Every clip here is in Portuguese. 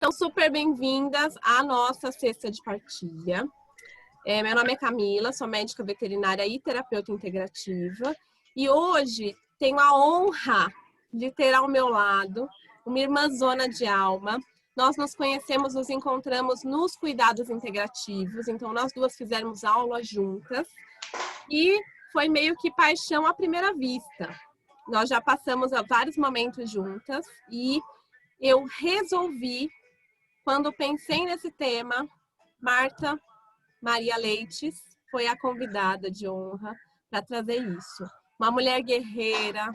Sejam super bem-vindas à nossa cesta de partilha. Meu nome é Camila, sou médica veterinária e terapeuta integrativa. E hoje tenho a honra de ter ao meu lado uma irmãzona de alma. Nós nos conhecemos, nos encontramos nos cuidados integrativos, então nós duas fizemos aula juntas. E foi meio que paixão à primeira vista. Nós já passamos vários momentos juntas e eu resolvi, quando pensei nesse tema, Marta Maria Leites foi a convidada de honra para trazer isso. Uma mulher guerreira,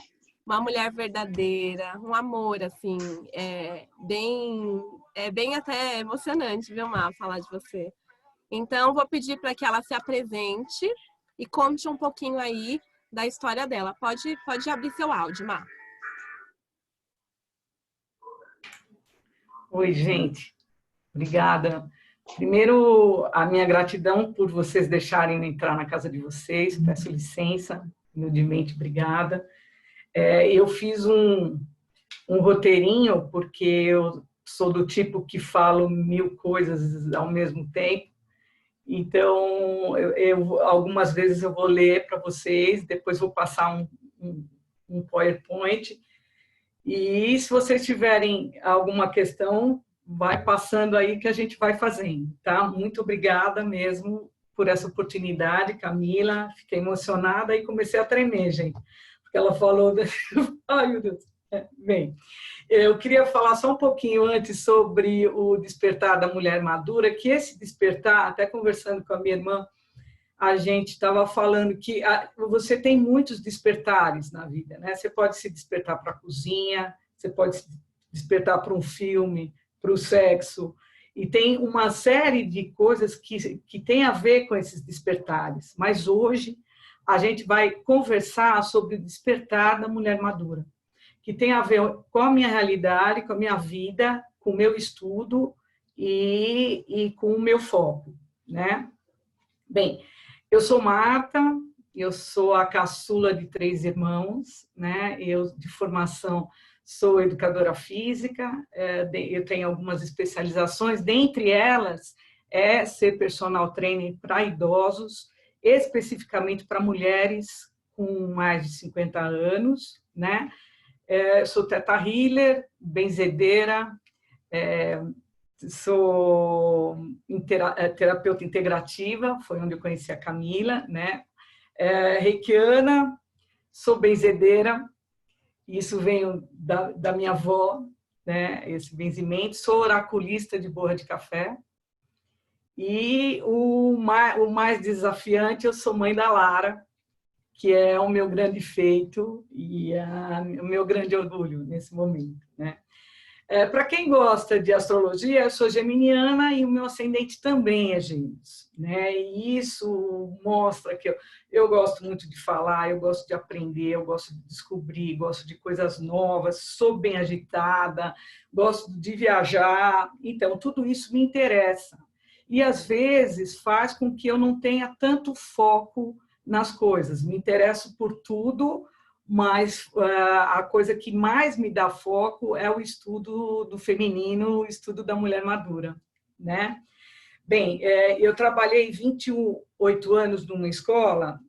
uma mulher verdadeira, um amor, assim, bem até emocionante, viu, Má, falar de você. Então, vou pedir para que ela se apresente e conte um pouquinho aí da história dela. Pode abrir seu áudio, Má. Oi, gente. Obrigada. Primeiro, a minha gratidão por vocês deixarem eu entrar na casa de vocês. Peço licença, humildemente, obrigada. Eu fiz um roteirinho, porque eu sou do tipo que falo 1000 coisas ao mesmo tempo. Então, algumas vezes eu vou ler para vocês, depois vou passar um PowerPoint. E se vocês tiverem alguma questão, vai passando aí que a gente vai fazendo, tá? Muito obrigada mesmo por essa oportunidade, Camila. Fiquei emocionada e comecei a tremer, gente, porque ela falou... Ai, meu Deus. Bem, eu queria falar só um pouquinho antes sobre o despertar da mulher madura, que esse despertar, até conversando com a minha irmã, a gente estava falando que você tem muitos despertares na vida, né? Você pode se despertar para a cozinha, você pode se despertar para um filme, para o sexo, e tem uma série de coisas que tem a ver com esses despertares. Mas hoje a gente vai conversar sobre o despertar da mulher madura, que tem a ver com a minha realidade, com a minha vida, com o meu estudo e com o meu foco, né? Bem, eu sou Marta, eu sou a caçula de 3 irmãos, né? Eu, de formação, sou educadora física, eu tenho algumas especializações, dentre elas é ser personal trainer para idosos, especificamente para mulheres com mais de 50 anos, né? Sou teta healer, benzedeira, sou terapeuta integrativa, foi onde eu conheci a Camila, né? Reikiana, sou benzedeira, isso veio da minha avó, né? Esse benzimento, sou oraculista de borra de café, e o mais desafiante, eu sou mãe da Lara, que é o meu grande feito e o meu grande orgulho nesse momento, né? Para quem gosta de astrologia, eu sou geminiana e o meu ascendente também é Gêmeos, né? E isso mostra que eu gosto muito de falar, eu gosto de aprender, eu gosto de descobrir, gosto de coisas novas, sou bem agitada, gosto de viajar, então tudo isso me interessa. E às vezes faz com que eu não tenha tanto foco nas coisas, me interesso por tudo, mas a coisa que mais me dá foco é o estudo do feminino, o estudo da mulher madura, né? Bem, eu trabalhei 28 anos numa escola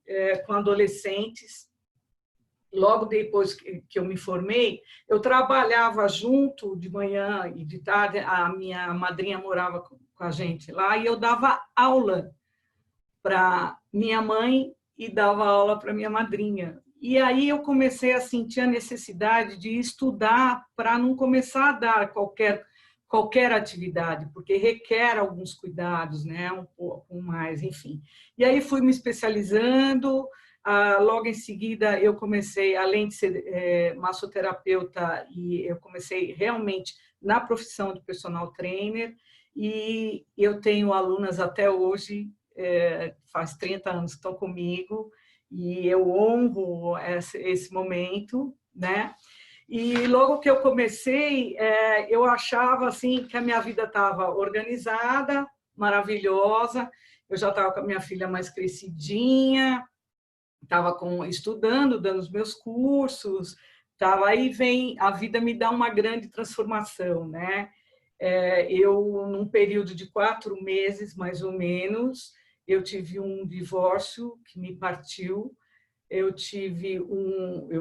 com adolescentes. Logo depois que eu me formei, eu trabalhava junto de manhã e de tarde, a minha madrinha morava com a gente lá, e eu dava aula para minha mãe e dava aula para minha madrinha. E aí eu comecei a sentir a necessidade de estudar para não começar a dar qualquer atividade, porque requer alguns cuidados, né? Um pouco mais, enfim. E aí fui me especializando, logo em seguida eu comecei, além de ser massoterapeuta, e eu comecei realmente na profissão de personal trainer, e eu tenho alunas até hoje, faz 30 anos que estão comigo, e eu honro esse momento, né? E logo que eu comecei, eu achava assim que a minha vida estava organizada, maravilhosa, eu já estava com a minha filha mais crescidinha, estava estudando, dando os meus cursos, aí vem, a vida me dá uma grande transformação, né? Eu, num período de 4 meses, mais ou menos, eu tive um divórcio que me partiu. Eu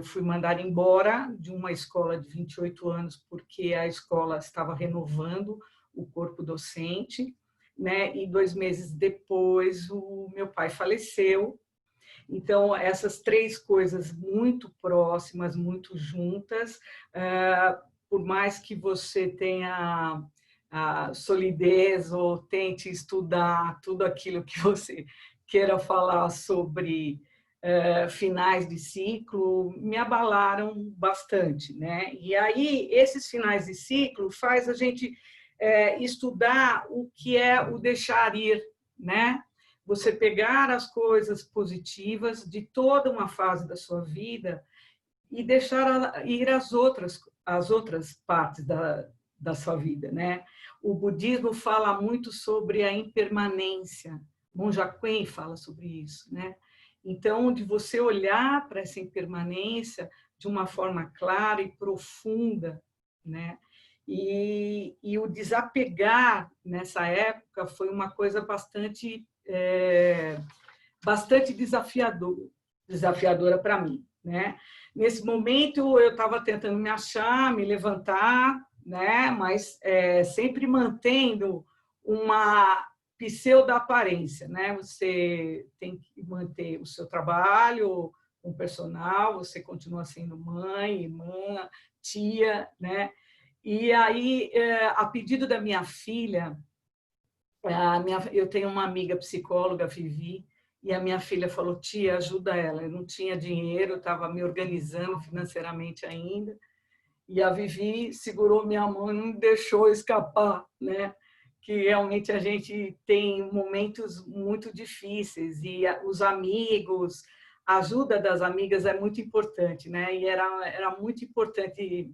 fui mandada embora de uma escola de 28 anos, porque a escola estava renovando o corpo docente, né? E 2 meses depois, o meu pai faleceu. Então, essas 3 coisas muito próximas, muito juntas, por mais que você tenha a solidez ou tente estudar tudo aquilo que você queira falar sobre finais de ciclo, me abalaram bastante, né? E aí, esses finais de ciclo faz a gente estudar o que é o deixar ir, né? Você pegar as coisas positivas de toda uma fase da sua vida e deixar ir as outras partes da sua vida, né? O budismo fala muito sobre a impermanência. Monja Coen fala sobre isso, né? Então, de você olhar para essa impermanência de uma forma clara e profunda, né? E o desapegar nessa época foi uma coisa bastante desafiadora para mim, né? Nesse momento eu estava tentando me achar, me levantar, né? Mas sempre mantendo uma pseudo-aparência, né? Você tem que manter o seu trabalho com o personal, você continua sendo mãe, irmã, tia, né? E aí, a pedido da minha filha, eu tenho uma amiga psicóloga, Vivi, e a minha filha falou: tia, ajuda ela. Eu não tinha dinheiro, estava me organizando financeiramente ainda, e a Vivi segurou minha mão e não me deixou escapar, né? Que realmente a gente tem momentos muito difíceis e os amigos, a ajuda das amigas é muito importante, né? E era muito importante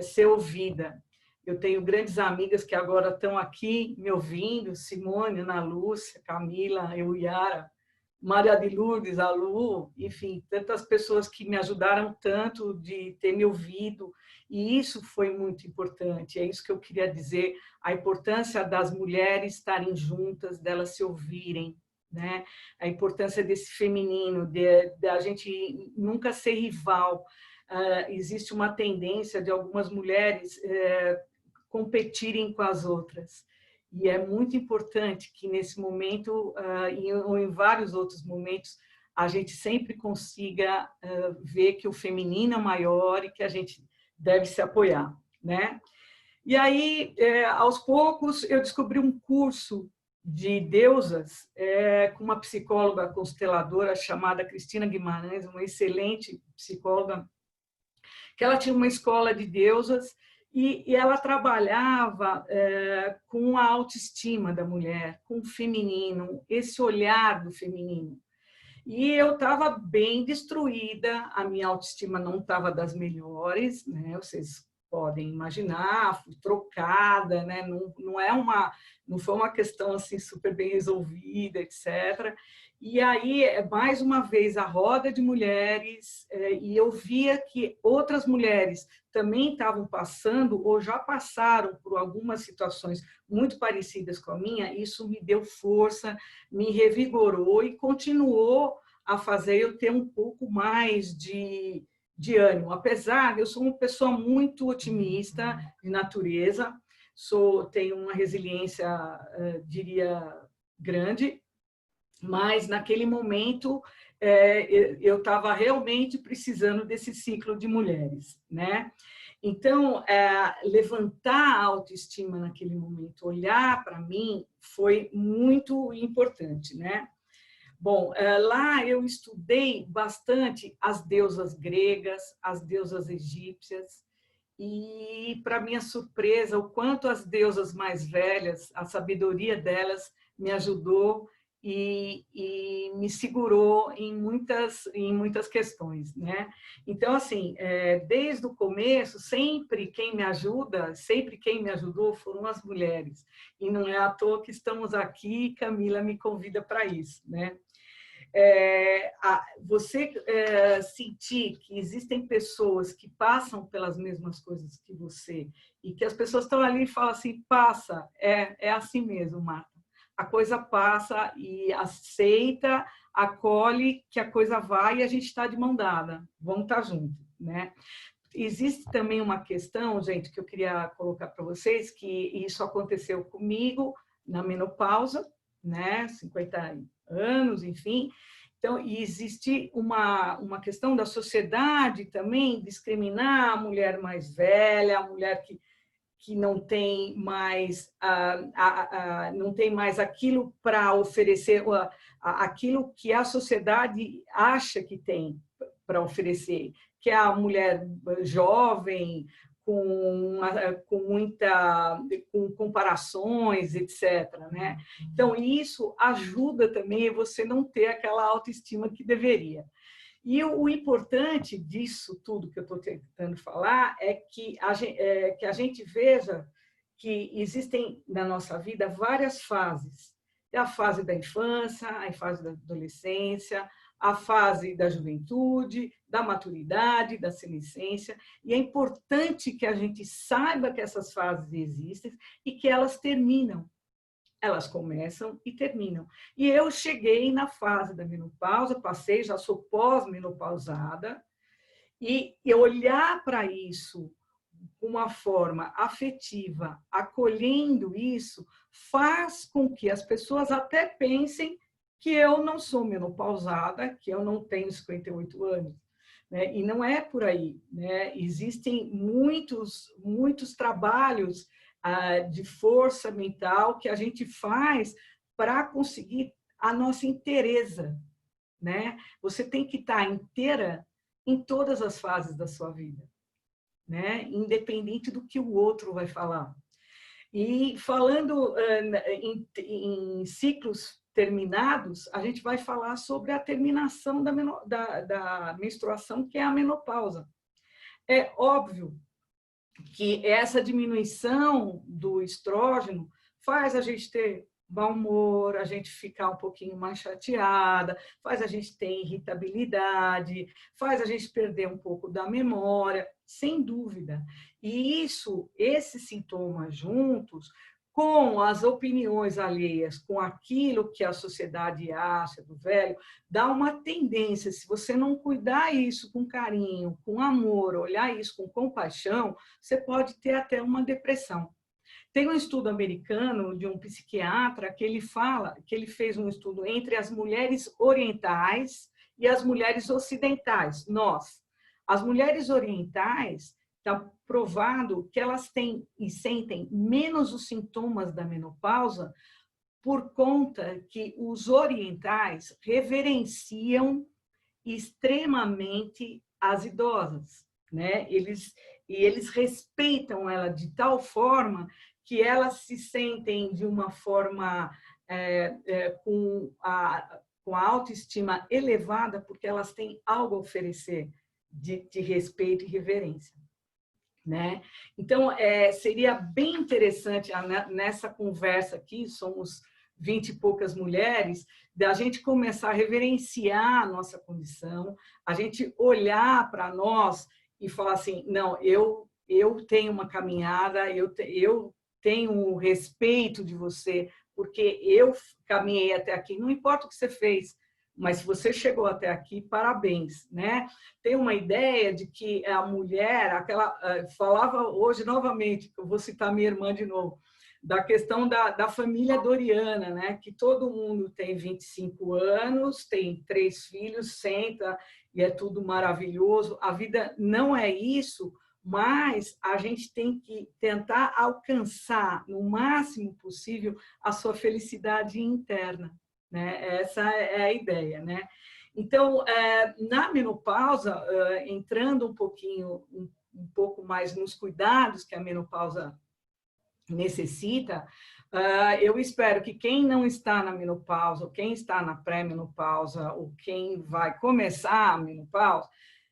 ser ouvida. Eu tenho grandes amigas que agora estão aqui me ouvindo: Simone, Ana Lúcia, Camila, Euyara, Maria de Lourdes, a Lu, enfim, tantas pessoas que me ajudaram tanto de ter me ouvido, e isso foi muito importante. É isso que eu queria dizer, a importância das mulheres estarem juntas, delas se ouvirem, né? A importância desse feminino, de a gente nunca ser rival. Existe uma tendência de algumas mulheres competirem com as outras. E é muito importante que nesse momento, ou em vários outros momentos, a gente sempre consiga ver que o feminino é maior e que a gente deve se apoiar, né? E aí, aos poucos, eu descobri um curso de deusas com uma psicóloga consteladora chamada Cristina Guimarães, uma excelente psicóloga, que ela tinha uma escola de deusas e ela trabalhava com a autoestima da mulher, com o feminino, esse olhar do feminino. E eu estava bem destruída, a minha autoestima não estava das melhores, né? Vocês podem imaginar, fui trocada, né? Não foi uma questão assim super bem resolvida, etc. E aí, mais uma vez, a roda de mulheres, e eu via que outras mulheres também estavam passando ou já passaram por algumas situações muito parecidas com a minha. Isso me deu força, me revigorou e continuou a fazer eu ter um pouco mais de ânimo. Apesar de eu sou uma pessoa muito otimista de natureza, tenho uma resiliência, diria, grande, mas naquele momento eu estava realmente precisando desse ciclo de mulheres, né? Então, levantar a autoestima naquele momento, olhar para mim, foi muito importante, né? Bom, lá eu estudei bastante as deusas gregas, as deusas egípcias, e, para minha surpresa, o quanto as deusas mais velhas, a sabedoria delas me ajudou e me segurou em muitas questões, né? Então, assim, desde o começo, sempre quem me ajudou foram as mulheres. E não é à toa que estamos aqui, Camila me convida para isso, né? você sentir que existem pessoas que passam pelas mesmas coisas que você e que as pessoas estão ali e falam assim, passa, é assim mesmo, Marta. A coisa passa e aceita, acolhe que a coisa vai e a gente está de mão dada, vamos estar juntos, né? Existe também uma questão, gente, que eu queria colocar para vocês, que isso aconteceu comigo na menopausa, né? 50 anos, enfim. Então, e existe uma questão da sociedade também discriminar a mulher mais velha, a mulher que não tem mais não tem mais aquilo para oferecer, aquilo que a sociedade acha que tem para oferecer, que é a mulher jovem, com comparações, etc. Né? Então, isso ajuda também a você não ter aquela autoestima que deveria. E o importante disso tudo que eu estou tentando falar é que a gente veja que existem na nossa vida várias fases. É a fase da infância, a fase da adolescência, a fase da juventude, da maturidade, da senescência. E é importante que a gente saiba que essas fases existem e que elas terminam. Elas começam e terminam. E eu cheguei na fase da menopausa, passei, já sou pós-menopausada, e olhar para isso de uma forma afetiva, acolhendo isso, faz com que as pessoas até pensem que eu não sou menopausada, que eu não tenho 58 anos. Né? E não é por aí. Né? Existem muitos trabalhos de força mental que a gente faz para conseguir a nossa inteireza. Né? Você tem que estar inteira em todas as fases da sua vida, né? Independente do que o outro vai falar. E falando em ciclos terminados, a gente vai falar sobre a terminação da menstruação, que é a menopausa. É óbvio que essa diminuição do estrógeno faz a gente ter mau humor, a gente ficar um pouquinho mais chateada, faz a gente ter irritabilidade, faz a gente perder um pouco da memória, sem dúvida. E esses sintomas juntos, com as opiniões alheias, com aquilo que a sociedade acha do velho, dá uma tendência, se você não cuidar isso com carinho, com amor, olhar isso com compaixão, você pode ter até uma depressão. Tem um estudo americano de um psiquiatra que ele fala que ele fez um estudo entre as mulheres orientais e as mulheres ocidentais. As mulheres orientais, está provado que elas têm e sentem menos os sintomas da menopausa por conta que os orientais reverenciam extremamente as idosas, né? Eles respeitam ela de tal forma que elas se sentem de uma forma com a autoestima elevada, porque elas têm algo a oferecer de respeito e reverência. Né? Então, seria bem interessante nessa conversa aqui, somos 20 e poucas mulheres, da gente começar a reverenciar a nossa condição, a gente olhar para nós e falar assim, não, eu tenho uma caminhada, eu tenho o respeito de você, porque eu caminhei até aqui, não importa o que você fez, mas se você chegou até aqui, parabéns, né? Tem uma ideia de que a mulher, falava hoje novamente, eu vou citar minha irmã de novo, da questão da família doriana, né? Que todo mundo tem 25 anos, tem 3 filhos, senta e é tudo maravilhoso. A vida não é isso, mas a gente tem que tentar alcançar, no máximo possível, a sua felicidade interna. Né? Essa é a ideia, né? Então, na menopausa, entrando um pouco mais nos cuidados que a menopausa necessita, eu espero que quem não está na menopausa, ou quem está na pré-menopausa, ou quem vai começar a menopausa,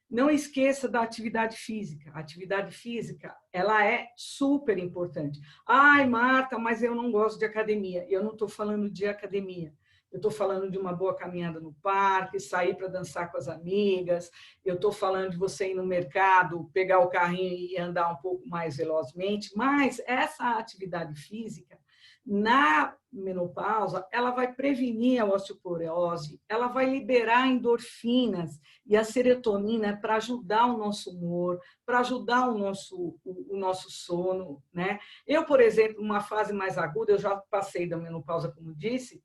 não esqueça da atividade física. A atividade física, ela é super importante. Ai, Marta, mas eu não gosto de academia. Eu não estou falando de academia. eu estou falando de uma boa caminhada no parque, sair para dançar com as amigas, eu estou falando de você ir no mercado, pegar o carrinho e andar um pouco mais velozmente, mas essa atividade física, na menopausa, ela vai prevenir a osteoporose, ela vai liberar endorfinas e a serotonina para ajudar o nosso humor, para ajudar o nosso sono, né? Eu, por exemplo, numa fase mais aguda, eu já passei da menopausa, como disse,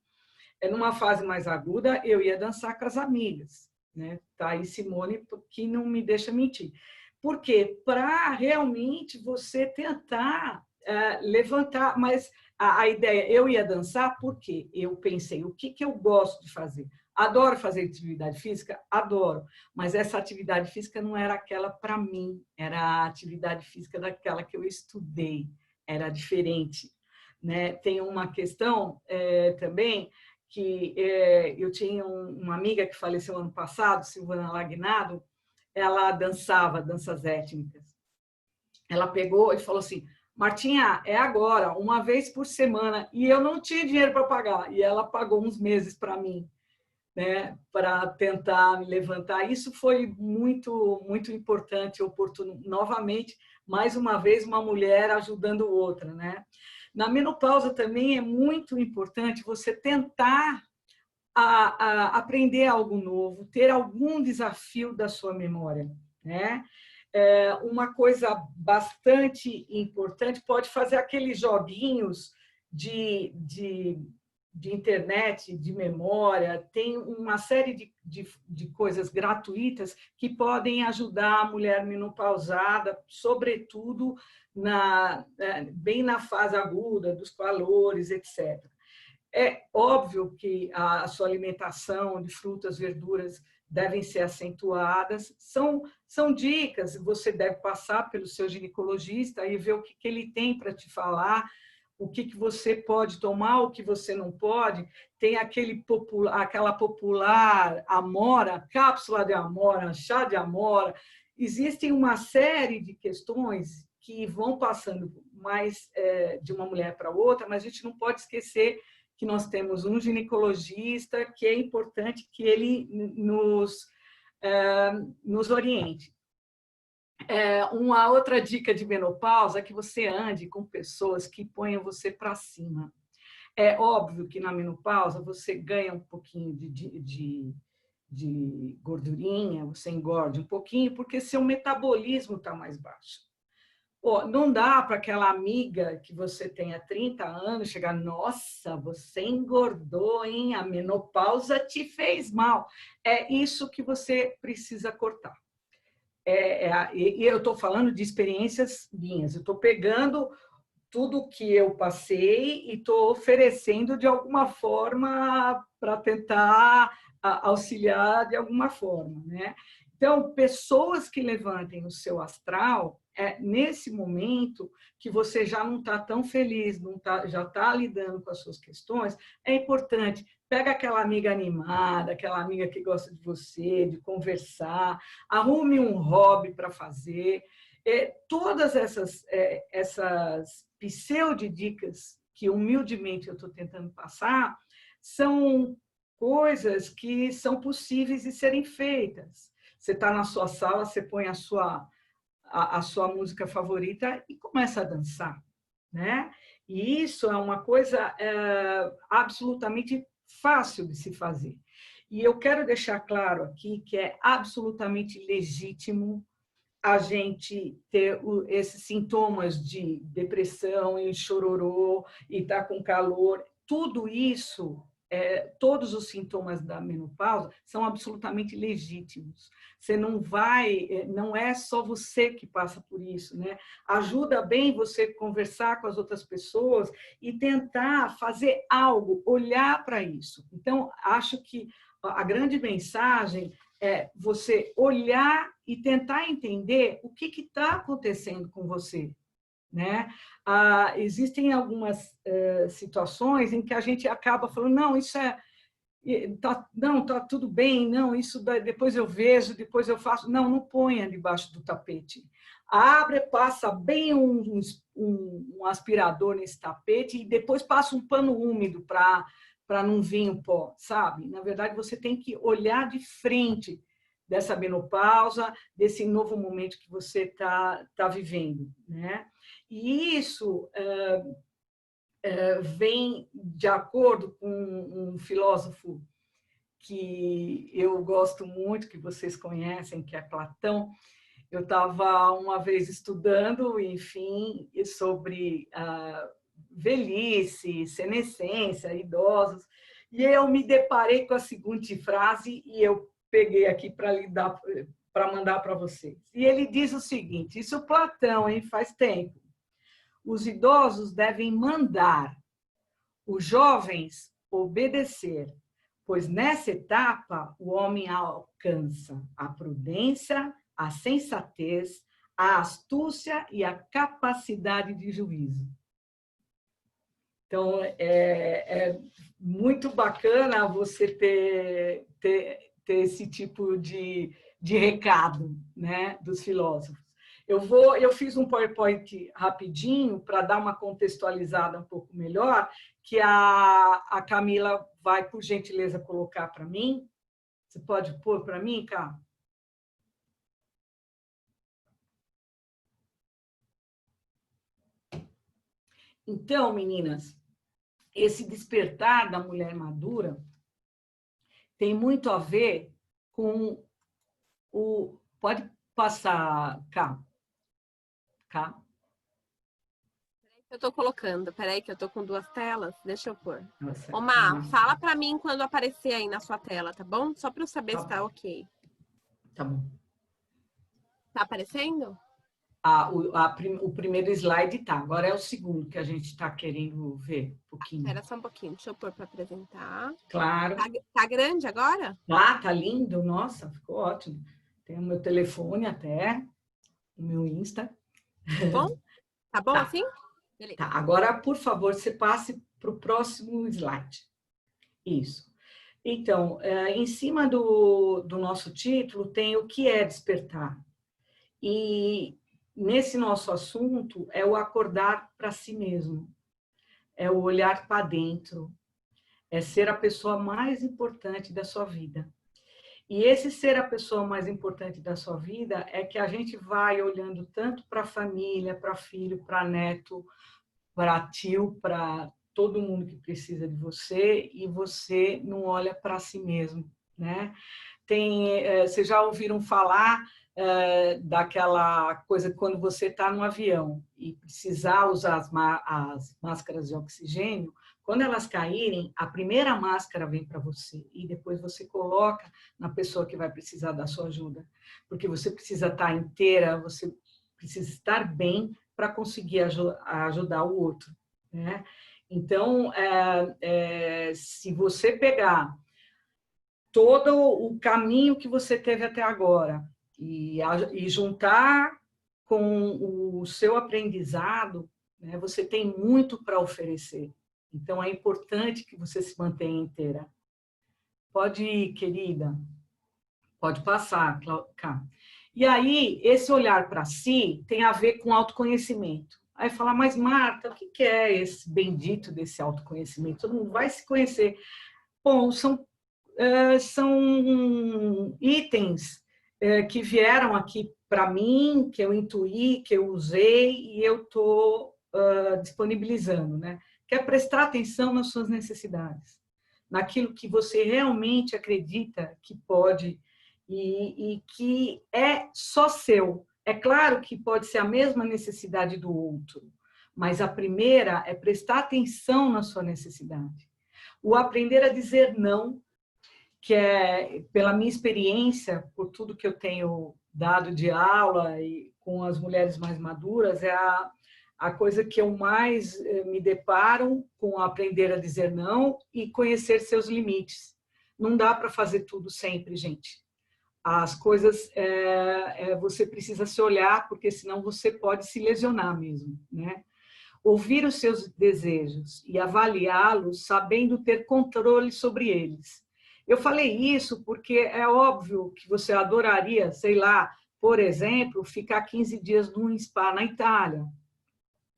numa fase mais aguda, eu ia dançar com as amigas, né? Tá aí Simone, que não me deixa mentir. Por quê? Para realmente você tentar levantar, mas a ideia, eu ia dançar porque eu pensei, o que eu gosto de fazer? Adoro fazer atividade física? Adoro, mas essa atividade física não era aquela para mim, era a atividade física daquela que eu estudei, era diferente, né? Tem uma questão também, que eu tinha uma amiga que faleceu ano passado, Silvana Lagnado, ela dançava danças étnicas. Ela pegou e falou assim, Martinha, é agora, uma vez por semana, e eu não tinha dinheiro para pagar, e ela pagou uns meses para mim, né, para tentar me levantar. Isso foi muito, muito importante, oportuno. Novamente, mais uma vez, uma mulher ajudando outra, né? Na menopausa também é muito importante você tentar aprender algo novo, ter algum desafio da sua memória, né? Uma coisa bastante importante, pode fazer aqueles joguinhos de internet, de memória, tem uma série de coisas gratuitas que podem ajudar a mulher menopausada, sobretudo bem na fase aguda, dos calores, etc. É óbvio que a sua alimentação de frutas, verduras devem ser acentuadas. São dicas, você deve passar pelo seu ginecologista e ver o que ele tem para te falar, o que você pode tomar, o que você não pode. Tem aquela popular amora, cápsula de amora, chá de amora. Existem uma série de questões que vão passando mais de uma mulher para outra, mas a gente não pode esquecer que nós temos um ginecologista, que é importante que ele nos oriente. Uma outra dica de menopausa é que você ande com pessoas que ponham você para cima. É óbvio que na menopausa você ganha um pouquinho de gordurinha, você engorda um pouquinho, porque seu metabolismo está mais baixo. Não dá para aquela amiga que você tem há 30 anos chegar, nossa, você engordou, hein? A menopausa te fez mal. É isso que você precisa cortar. E eu estou falando de experiências minhas, eu estou pegando tudo que eu passei e estou oferecendo de alguma forma para tentar auxiliar de alguma forma, né? Então, pessoas que levantem o seu astral, nesse momento que você já não está tão feliz, já está lidando com as suas questões, é importante, pega aquela amiga animada, aquela amiga que gosta de você, de conversar, arrume um hobby para fazer. Todas essas pseudo-dicas que humildemente eu estou tentando passar são coisas que são possíveis de serem feitas. Você está na sua sala, você põe a sua música favorita e começa a dançar, né? E isso é uma coisa absolutamente fácil de se fazer. E eu quero deixar claro aqui que é absolutamente legítimo a gente ter esses sintomas de depressão e chororô e estar com calor. Tudo isso, todos os sintomas da menopausa são absolutamente legítimos. Você não é só você que passa por isso, né? Ajuda bem você conversar com as outras pessoas e tentar fazer algo, olhar para isso. Então, acho que a grande mensagem é você olhar e tentar entender o que está acontecendo com você, né? Existem algumas situações em que a gente acaba falando, não, isso tá tudo bem, não, isso depois eu vejo, depois eu faço. Não ponha debaixo do tapete. Abre, passa bem um aspirador nesse tapete e depois passa um pano úmido para para não vir um pó, sabe? Na verdade, você tem que olhar de frente dessa menopausa, desse novo momento que você tá vivendo, né? E isso vem de acordo com um filósofo que eu gosto muito, que vocês conhecem, que é Platão. Eu estava uma vez estudando, enfim, sobre velhice, senescência, idosos, e eu me deparei com a seguinte frase, e eu peguei aqui para mandar para vocês. E ele diz o seguinte, isso Platão, hein, faz tempo. Os idosos devem mandar, os jovens obedecer, pois nessa etapa o homem alcança a prudência, a sensatez, a astúcia e a capacidade de juízo. Então, é muito bacana você ter esse tipo de recado, né, dos filósofos. Eu fiz um PowerPoint rapidinho para dar uma contextualizada um pouco melhor, que a Camila vai, por gentileza, colocar para mim. Você pode pôr para mim, Cá? Então, meninas, esse despertar da mulher madura tem muito a ver com o... Pode passar, Cá. Cá. Eu estou colocando, peraí que eu estou com duas telas, deixa eu pôr. Nossa, Ô, Má, fala para mim quando aparecer aí na sua tela, tá bom? Só para eu saber se tá ok. Tá bom. Tá aparecendo? O primeiro slide tá, agora é o segundo que a gente está querendo ver um pouquinho. Espera só um pouquinho, deixa eu pôr para apresentar. Claro. Tá grande agora? Tá lindo, nossa, ficou ótimo. Tem o meu telefone até, o meu Insta. Tá bom? Tá bom assim? Beleza. Tá, agora, por favor, você passe para o próximo slide. Isso. Então, em cima do nosso título tem o que é despertar. E nesse nosso assunto é o acordar para si mesmo, é o olhar para dentro, é ser a pessoa mais importante da sua vida. E esse ser a pessoa mais importante da sua vida é que a gente vai olhando tanto para a família, para filho, para neto, para tio, para todo mundo que precisa de você, e você não olha para si mesmo, né? Vocês já ouviram falar daquela coisa quando você está no avião e precisar usar as máscaras de oxigênio, quando elas caírem, a primeira máscara vem para você e depois você coloca na pessoa que vai precisar da sua ajuda, porque você precisa estar inteira, você precisa estar bem para conseguir ajudar o outro, né? Então, se você pegar todo o caminho que você teve até agora e juntar com o seu aprendizado, né, você tem muito para oferecer. Então, é importante que você se mantenha inteira. Pode ir, querida. Pode passar, Cá. E aí, esse olhar para si tem a ver com autoconhecimento. Aí fala, mas Marta, o que é esse bendito desse autoconhecimento? Todo mundo vai se conhecer. Bom, são itens que vieram aqui para mim, que eu intuí, que eu usei e eu estou disponibilizando, né? Que é prestar atenção nas suas necessidades, naquilo que você realmente acredita que pode e que é só seu. É claro que pode ser a mesma necessidade do outro, mas a primeira é prestar atenção na sua necessidade. O aprender a dizer não, que é, pela minha experiência, por tudo que eu tenho dado de aula e com as mulheres mais maduras, é a coisa que eu mais me deparo com aprender a dizer não e conhecer seus limites. Não dá para fazer tudo sempre, gente. As coisas, você precisa se olhar, porque senão você pode se lesionar mesmo, né? Ouvir os seus desejos e avaliá-los, sabendo ter controle sobre eles. Eu falei isso porque é óbvio que você adoraria, sei lá, por exemplo, ficar 15 dias num spa na Itália.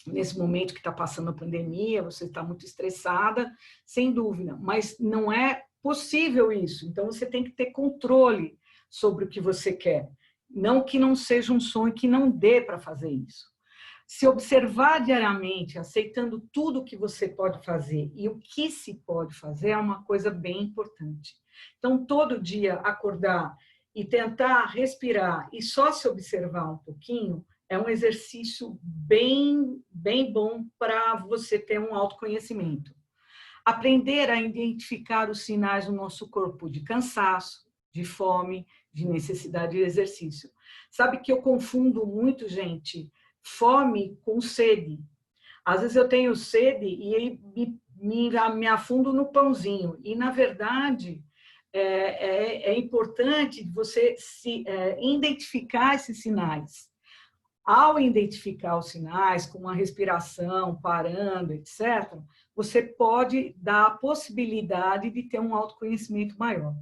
nesse momento que está passando a pandemia, você está muito estressada, sem dúvida, mas não é possível isso. Então, você tem que ter controle sobre o que você quer. Não que não seja um sonho, que não dê para fazer isso. Se observar diariamente, aceitando tudo que você pode fazer e o que se pode fazer, é uma coisa bem importante. Então, todo dia acordar e tentar respirar e só se observar um pouquinho, é um exercício bem bom para você ter um autoconhecimento. Aprender a identificar os sinais do nosso corpo de cansaço, de fome, de necessidade de exercício. Sabe que eu confundo muito, gente, fome com sede. Às vezes eu tenho sede e me afundo no pãozinho. E, na verdade, é importante você identificar esses sinais. Ao identificar os sinais, com a respiração, parando, etc., você pode dar a possibilidade de ter um autoconhecimento maior.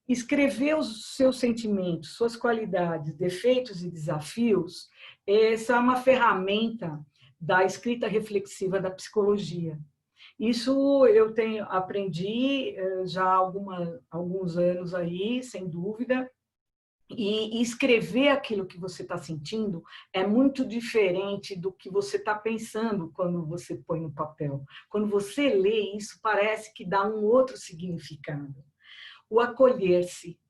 Escrever os seus sentimentos, suas qualidades, defeitos e desafios, essa é uma ferramenta da escrita reflexiva da psicologia. Isso eu aprendi já há alguns anos aí, sem dúvida, e escrever aquilo que você está sentindo é muito diferente do que você está pensando quando você põe no papel. Quando você lê isso, parece que dá um outro significado. O acolher-se,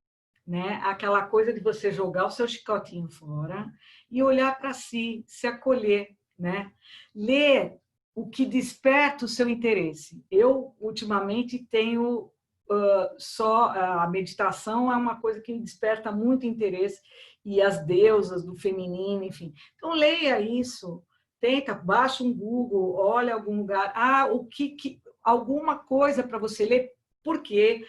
né? Aquela coisa de você jogar o seu chicotinho fora e olhar para si, se acolher, né? Ler o que desperta o seu interesse. Eu, ultimamente, tenho só a meditação é uma coisa que me desperta muito interesse, e as deusas do feminino, enfim. Então, leia isso, tenta, baixa um Google, olha algum lugar, alguma coisa para você ler, porque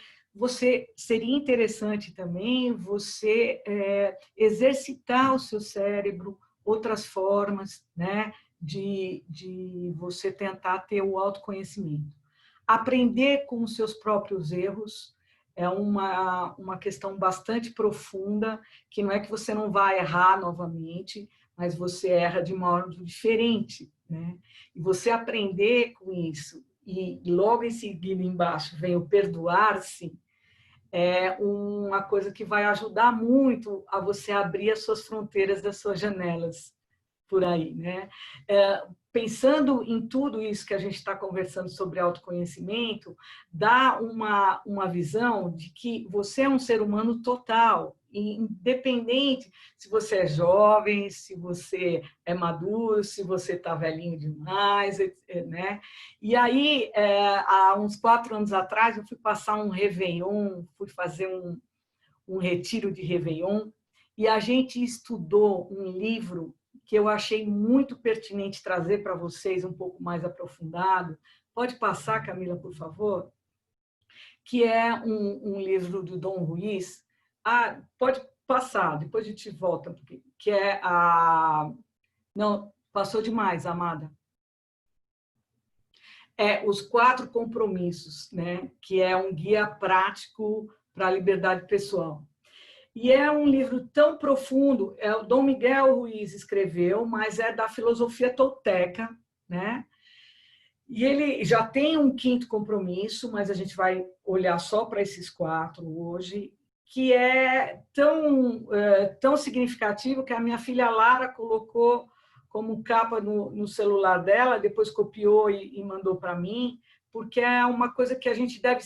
seria interessante também você exercitar o seu cérebro, outras formas, né, de você tentar ter o autoconhecimento. Aprender com os seus próprios erros é uma questão bastante profunda, que não é que você não vai errar novamente, mas você erra de modo diferente, né? E você aprender com isso, e logo em seguida embaixo vem o perdoar-se, é uma coisa que vai ajudar muito a você abrir as suas fronteiras das suas janelas por aí, né? Pensando em tudo isso que a gente está conversando sobre autoconhecimento, dá uma visão de que você é um ser humano total, independente se você é jovem, se você é maduro, se você está velhinho demais, né? E aí, há uns 4 anos atrás, eu fui passar um Réveillon, fui fazer um retiro de Réveillon, e a gente estudou um livro que eu achei muito pertinente trazer para vocês um pouco mais aprofundado. Pode passar, Camila, por favor? Que é um livro do Dom Ruiz. Pode passar, depois a gente volta, que é a... Não, passou demais, amada. Os 4 compromissos, né? Que é um guia prático para a liberdade pessoal. E é um livro tão profundo, o Dom Miguel Ruiz escreveu, mas é da filosofia tolteca, né? E ele já tem um 5º compromisso, mas a gente vai olhar só para esses 4 hoje, que é tão significativo que a minha filha Lara colocou como capa no celular dela, depois copiou e mandou para mim, porque é uma coisa que a gente deve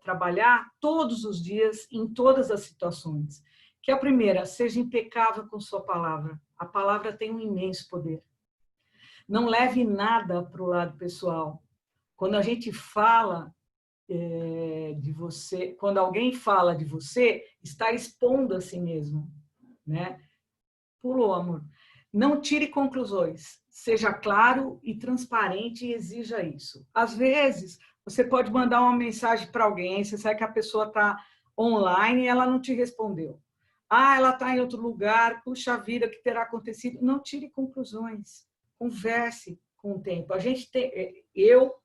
trabalhar todos os dias, em todas as situações. Que é a primeira, seja impecável com sua palavra. A palavra tem um imenso poder. Não leve nada para o lado pessoal. Quando a gente fala de você, quando alguém fala de você, está expondo a si mesmo, né? Pulou, amor. Não tire conclusões. Seja claro e transparente e exija isso. Às vezes, você pode mandar uma mensagem para alguém, você sabe que a pessoa está online e ela não te respondeu. Ela está em outro lugar, puxa vida, o que terá acontecido? Não tire conclusões. Converse com o tempo. A gente tem... Eu,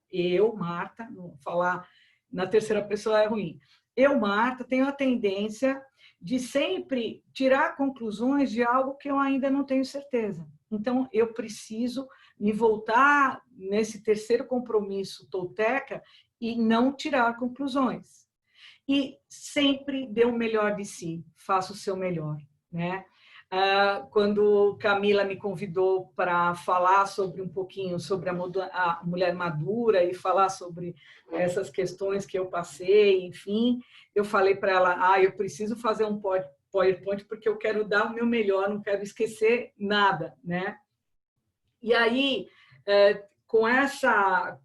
Marta, não falar na terceira pessoa é ruim. Eu, Marta, tenho a tendência de sempre tirar conclusões de algo que eu ainda não tenho certeza. Então, eu preciso me voltar nesse terceiro compromisso tolteca e não tirar conclusões. E sempre dê o melhor de si, faça o seu melhor, né? Quando Camila me convidou para falar sobre um pouquinho sobre a mulher madura e falar sobre essas questões que eu passei, enfim, eu falei para ela, eu preciso fazer um PowerPoint porque eu quero dar o meu melhor, não quero esquecer nada, né? E aí, com essa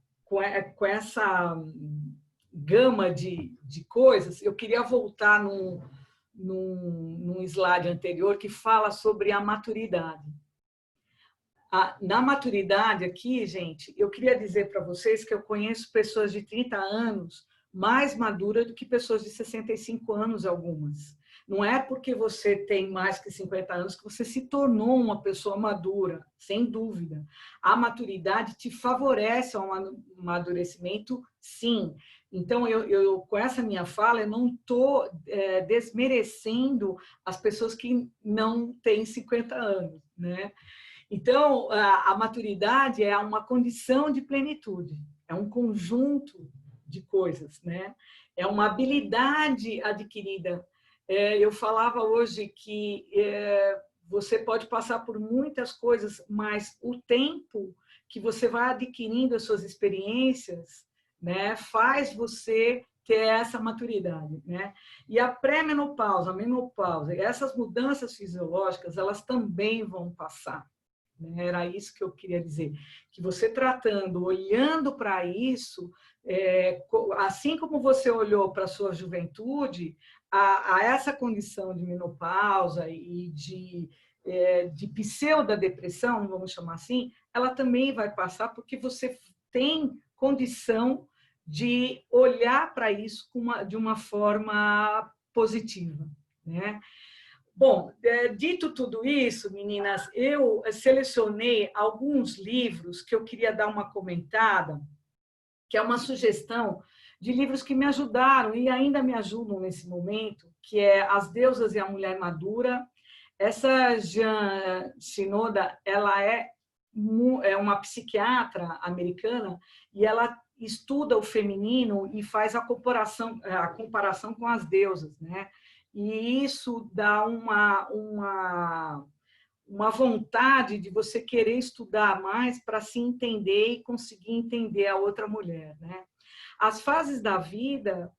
gama de coisas, eu queria voltar num slide anterior que fala sobre a maturidade. Na maturidade aqui, gente, eu queria dizer para vocês que eu conheço pessoas de 30 anos mais maduras do que pessoas de 65 anos, algumas. Não é porque você tem mais que 50 anos que você se tornou uma pessoa madura, sem dúvida. A maturidade te favorece ao amadurecimento, sim. Então, com essa minha fala, eu não estou desmerecendo as pessoas que não têm 50 anos, né? Então, a maturidade é uma condição de plenitude, é um conjunto de coisas, né? É uma habilidade adquirida. Eu falava hoje que você pode passar por muitas coisas, mas o tempo que você vai adquirindo as suas experiências, né, faz você ter essa maturidade, né? E a pré-menopausa, a menopausa, essas mudanças fisiológicas, elas também vão passar. Era isso que eu queria dizer, que você tratando, olhando para isso, assim como você olhou para a sua juventude, a essa condição de menopausa e de pseudo-depressão, vamos chamar assim, ela também vai passar porque você tem condição de olhar para isso de uma forma positiva, né? Bom, dito tudo isso, meninas, eu selecionei alguns livros que eu queria dar uma comentada, que é uma sugestão de livros que me ajudaram e ainda me ajudam nesse momento, que é As Deusas e a Mulher Madura. Essa Jean Shinoda, ela é uma psiquiatra americana e ela estuda o feminino e faz a comparação com as deusas, né? E isso dá uma vontade de você querer estudar mais para se entender e conseguir entender a outra mulher, né? As Fases da Vida,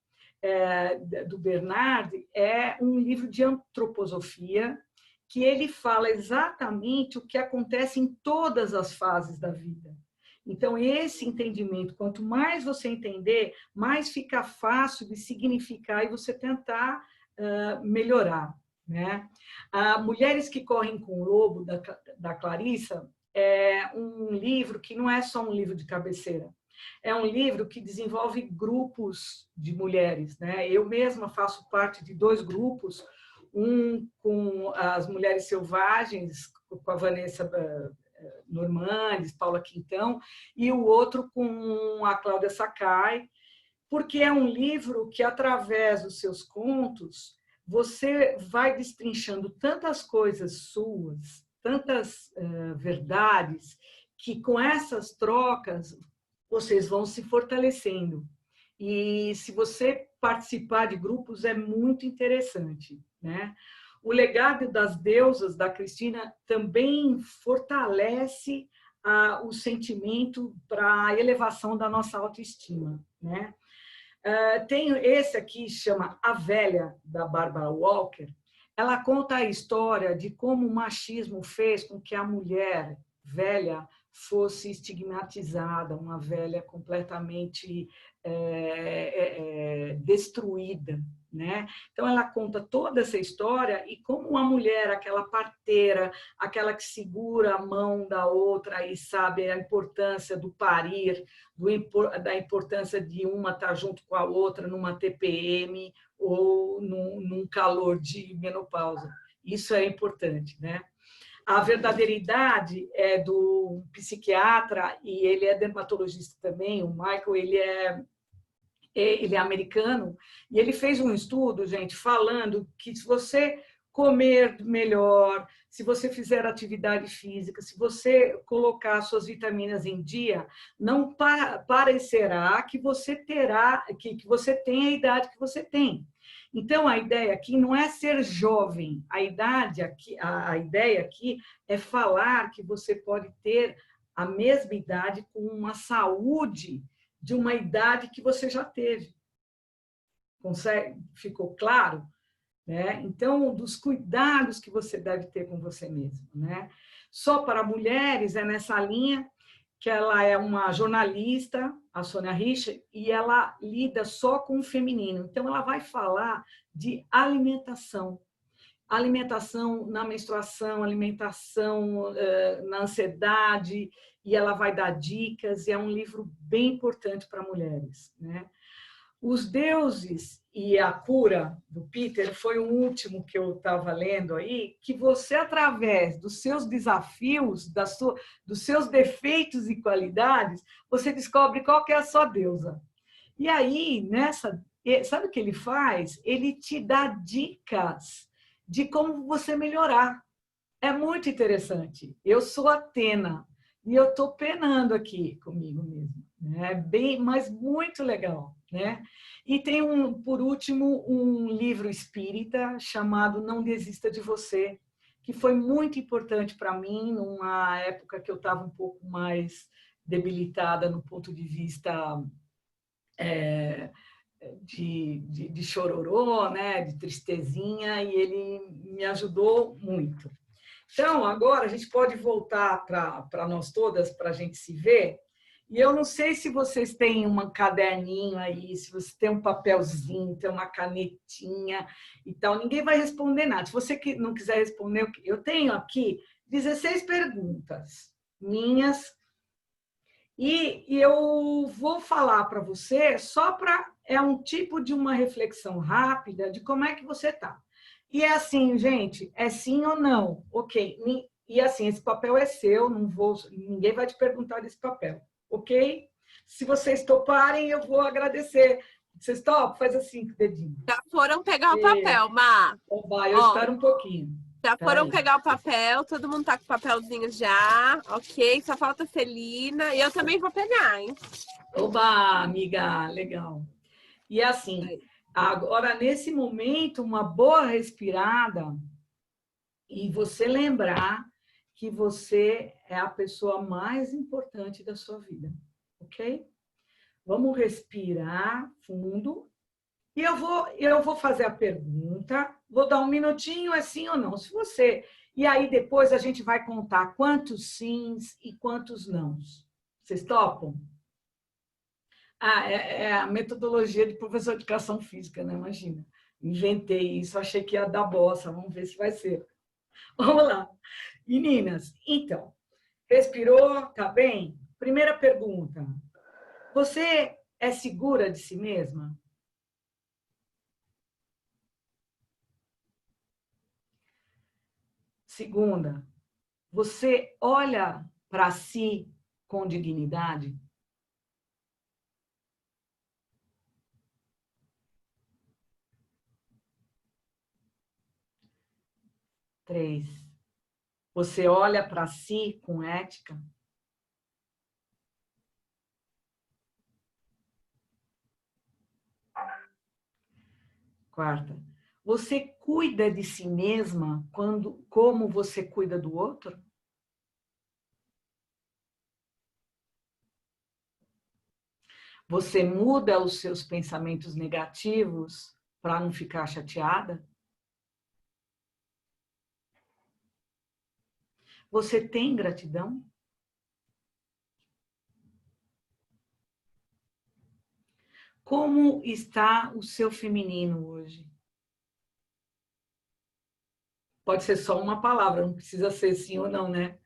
do Bernard, é um livro de antroposofia que ele fala exatamente o que acontece em todas as fases da vida. Então, esse entendimento, quanto mais você entender, mais fica fácil de significar e você tentar melhorar, né? Mulheres que Correm com o Lobo, da Clarissa, é um livro que não é só um livro de cabeceira, é um livro que desenvolve grupos de mulheres, né? Eu mesma faço parte de 2 grupos, um com as Mulheres Selvagens, com a Vanessa Normandes, Paula Quintão, e o outro com a Cláudia Sakai, porque é um livro que, através dos seus contos, você vai destrinchando tantas coisas suas, tantas verdades, que com essas trocas vocês vão se fortalecendo. E se você participar de grupos, é muito interessante, né? O Legado das Deusas, da Cristina, também fortalece o sentimento para a elevação da nossa autoestima, né? Tem esse aqui, chama A Velha, da Barbara Walker. Ela conta a história de como o machismo fez com que a mulher velha fosse estigmatizada, uma velha completamente destruída, né? Então, ela conta toda essa história e como uma mulher, aquela parteira, aquela que segura a mão da outra e sabe a importância do parir, da importância de uma estar junto com a outra numa TPM ou num calor de menopausa. Isso é importante, né? A Verdadeiridade é do psiquiatra e ele é dermatologista também, o Michael, ele é americano, e ele fez um estudo, gente, falando que se você comer melhor, se você fizer atividade física, se você colocar suas vitaminas em dia, não parecerá que você terá, que você tem a idade que você tem. Então, a ideia aqui não é ser jovem, a ideia aqui é falar que você pode ter a mesma idade com uma saúde de uma idade que você já teve. Consegue? Ficou claro? Né? Então, dos cuidados que você deve ter com você mesmo. Né? Só para mulheres, é nessa linha que ela é uma jornalista, a Sônia Richard, e ela lida só com o feminino. Então, ela vai falar de alimentação. Alimentação na menstruação, alimentação na ansiedade, e ela vai dar dicas, e é um livro bem importante para mulheres. Né? Os Deuses e a Cura, do Peter, foi o último que eu estava lendo aí, que você, através dos seus desafios, dos seus defeitos e qualidades, você descobre qual que é a sua deusa. E aí, sabe o que ele faz? Ele te dá dicas de como você melhorar. É muito interessante. Eu sou Atena e eu estou penando aqui comigo mesmo. Né? Mas muito legal. Né? E tem, por último, um livro espírita chamado Não Desista de Você, que foi muito importante para mim numa época que eu estava um pouco mais debilitada no ponto de vista de chororô, né? De tristezinha, e ele me ajudou muito. Então, agora a gente pode voltar para nós todas, para a gente se ver. E eu não sei se vocês têm um caderninho aí, se você tem um papelzinho, tem uma canetinha e tal. Ninguém vai responder nada. Se você não quiser responder, eu tenho aqui 16 perguntas minhas. E eu vou falar para você só para... É um tipo de uma reflexão rápida de como é que você está. E é assim, gente, é sim ou não? Ok. E assim, esse papel é seu, ninguém vai te perguntar desse papel, ok? Se vocês toparem, eu vou agradecer. Vocês topam? Faz assim com o dedinho. Já foram pegar o papel, Má. Vai, eu espero um pouquinho. Já foram pegar o papel, todo mundo tá com o papelzinho já, ok? Só falta a Celina. E eu também vou pegar, hein? Oba, amiga, legal. E assim, agora, nesse momento, uma boa respirada e você lembrar que você é a pessoa mais importante da sua vida, ok? Vamos respirar fundo. E eu vou fazer a pergunta, vou dar um minutinho, é sim ou não. Se você... E aí, depois, a gente vai contar quantos sims e quantos nãos. Vocês topam? É a metodologia de professor de educação física, né? Imagina. Inventei isso, achei que ia dar bossa. Vamos ver se vai ser. Vamos lá. Meninas, então, respirou? Tá bem? Primeira pergunta. Você é segura de si mesma? Segunda, você olha para si com dignidade? Três, você olha para si com ética? Quarta, você cuida de si mesma como você cuida do outro? Você muda os seus pensamentos negativos para não ficar chateada? Você tem gratidão? Como está o seu feminino hoje? Pode ser só uma palavra, não precisa ser sim ou não, né?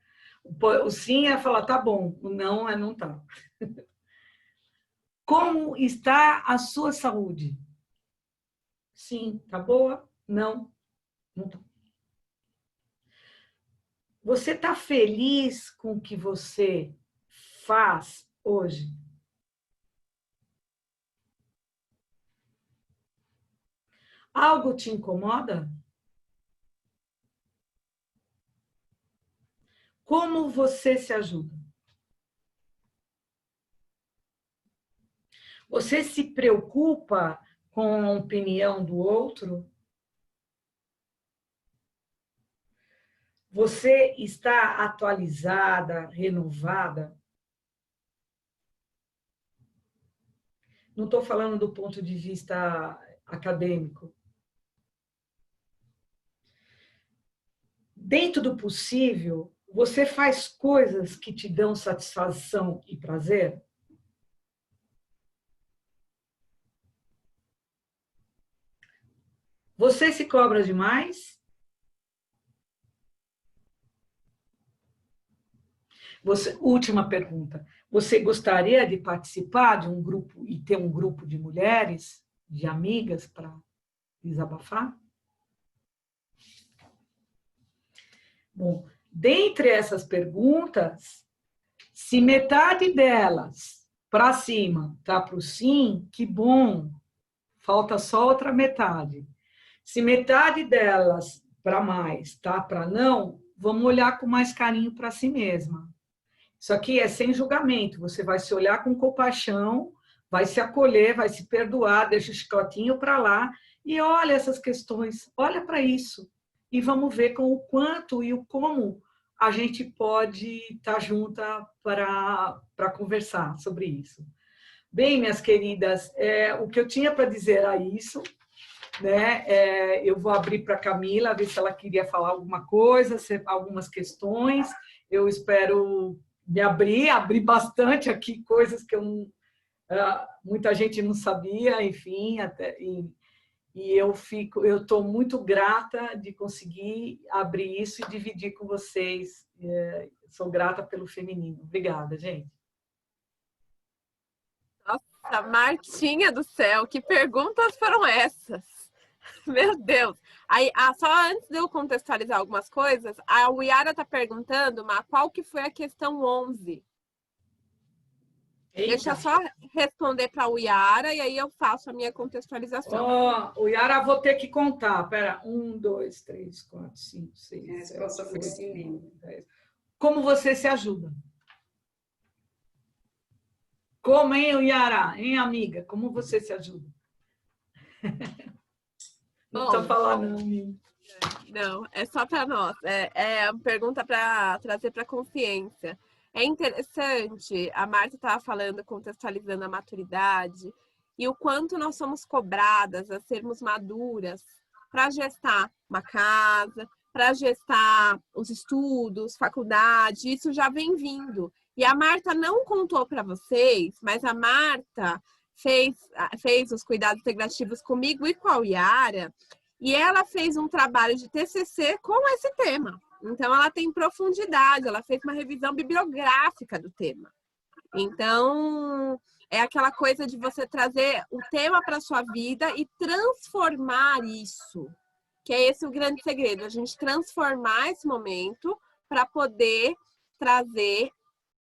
O sim é falar, tá bom. O não é não tá. Como está a sua saúde? Sim, tá boa? Não, não tá. Você está feliz com o que você faz hoje? Algo te incomoda? Como você se ajuda? Você se preocupa com a opinião do outro? Você está atualizada, renovada? Não estou falando do ponto de vista acadêmico. Dentro do possível, você faz coisas que te dão satisfação e prazer? Você se cobra demais? Última pergunta. Você gostaria de participar de um grupo e ter um grupo de mulheres, de amigas, para desabafar? Bom, dentre essas perguntas, se metade delas para cima tá para o sim, que bom, falta só outra metade. Se metade delas para mais tá para não, vamos olhar com mais carinho para si mesma. Isso aqui é sem julgamento, você vai se olhar com compaixão, vai se acolher, vai se perdoar, deixa o chicotinho para lá e olha essas questões, olha para isso. E vamos ver com o quanto e o como a gente pode estar junta para conversar sobre isso. Bem, minhas queridas, o que eu tinha para dizer era isso. Né? Eu vou abrir para a Camila, ver se ela queria falar alguma coisa, algumas questões. Eu espero me abrir bastante aqui, coisas que muita gente não sabia, enfim, e eu estou muito grata de conseguir abrir isso e dividir com vocês. Sou grata pelo feminino. Obrigada, gente. Nossa, Martinha do céu, que perguntas foram essas? Meu Deus! Aí, só antes de eu contextualizar algumas coisas, a Yara está perguntando, mas qual que foi a questão 11? Eita. Deixa eu só responder para a Yara e aí eu faço a minha contextualização. O Yara, vou ter que contar. Pera, 1, 2, 3, 4, 5, 6, 7, 8, 10. Como você se ajuda? Como, hein, Yara? Hein, amiga? Como você se ajuda? Não precisa falar, não. Não, é só para nós. É uma pergunta para trazer para consciência. É interessante, a Marta estava falando, contextualizando a maturidade, e o quanto nós somos cobradas a sermos maduras para gestar uma casa, para gestar os estudos, faculdade, isso já vem vindo. E a Marta não contou para vocês, mas a Marta fez os cuidados integrativos comigo e com a Yara, e ela fez um trabalho de TCC com esse tema. Então, ela tem profundidade, ela fez uma revisão bibliográfica do tema. Então, é aquela coisa de você trazer o tema para a sua vida e transformar isso, que é esse o grande segredo, a gente transformar esse momento para poder trazer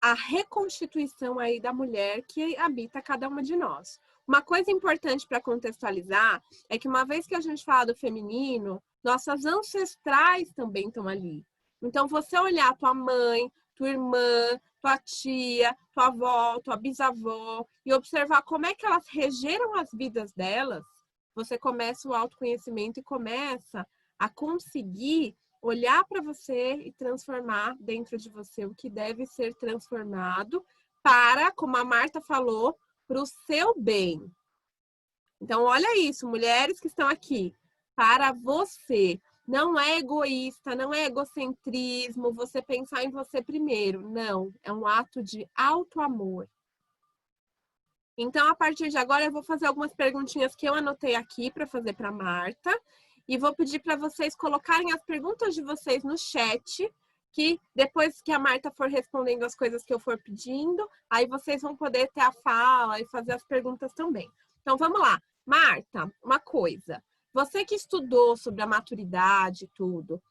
a reconstituição aí da mulher que habita cada uma de nós. Uma coisa importante para contextualizar é que uma vez que a gente fala do feminino, nossas ancestrais também estão ali. Então, você olhar tua mãe, tua irmã, tua tia, tua avó, tua bisavó e observar como é que elas regeram as vidas delas, você começa o autoconhecimento e começa a conseguir olhar para você e transformar dentro de você o que deve ser transformado para, como a Marta falou, para o seu bem. Então, olha isso, mulheres que estão aqui, para você. Não é egoísta, não é egocentrismo, você pensar em você primeiro. Não, é um ato de auto-amor. Então, a partir de agora, eu vou fazer algumas perguntinhas que eu anotei aqui para fazer para a Marta. E vou pedir para vocês colocarem as perguntas de vocês no chat, que depois que a Marta for respondendo as coisas que eu for pedindo, aí vocês vão poder ter a fala e fazer as perguntas também. Então, vamos lá. Marta, uma coisa. Você que estudou sobre a maturidade e tudo,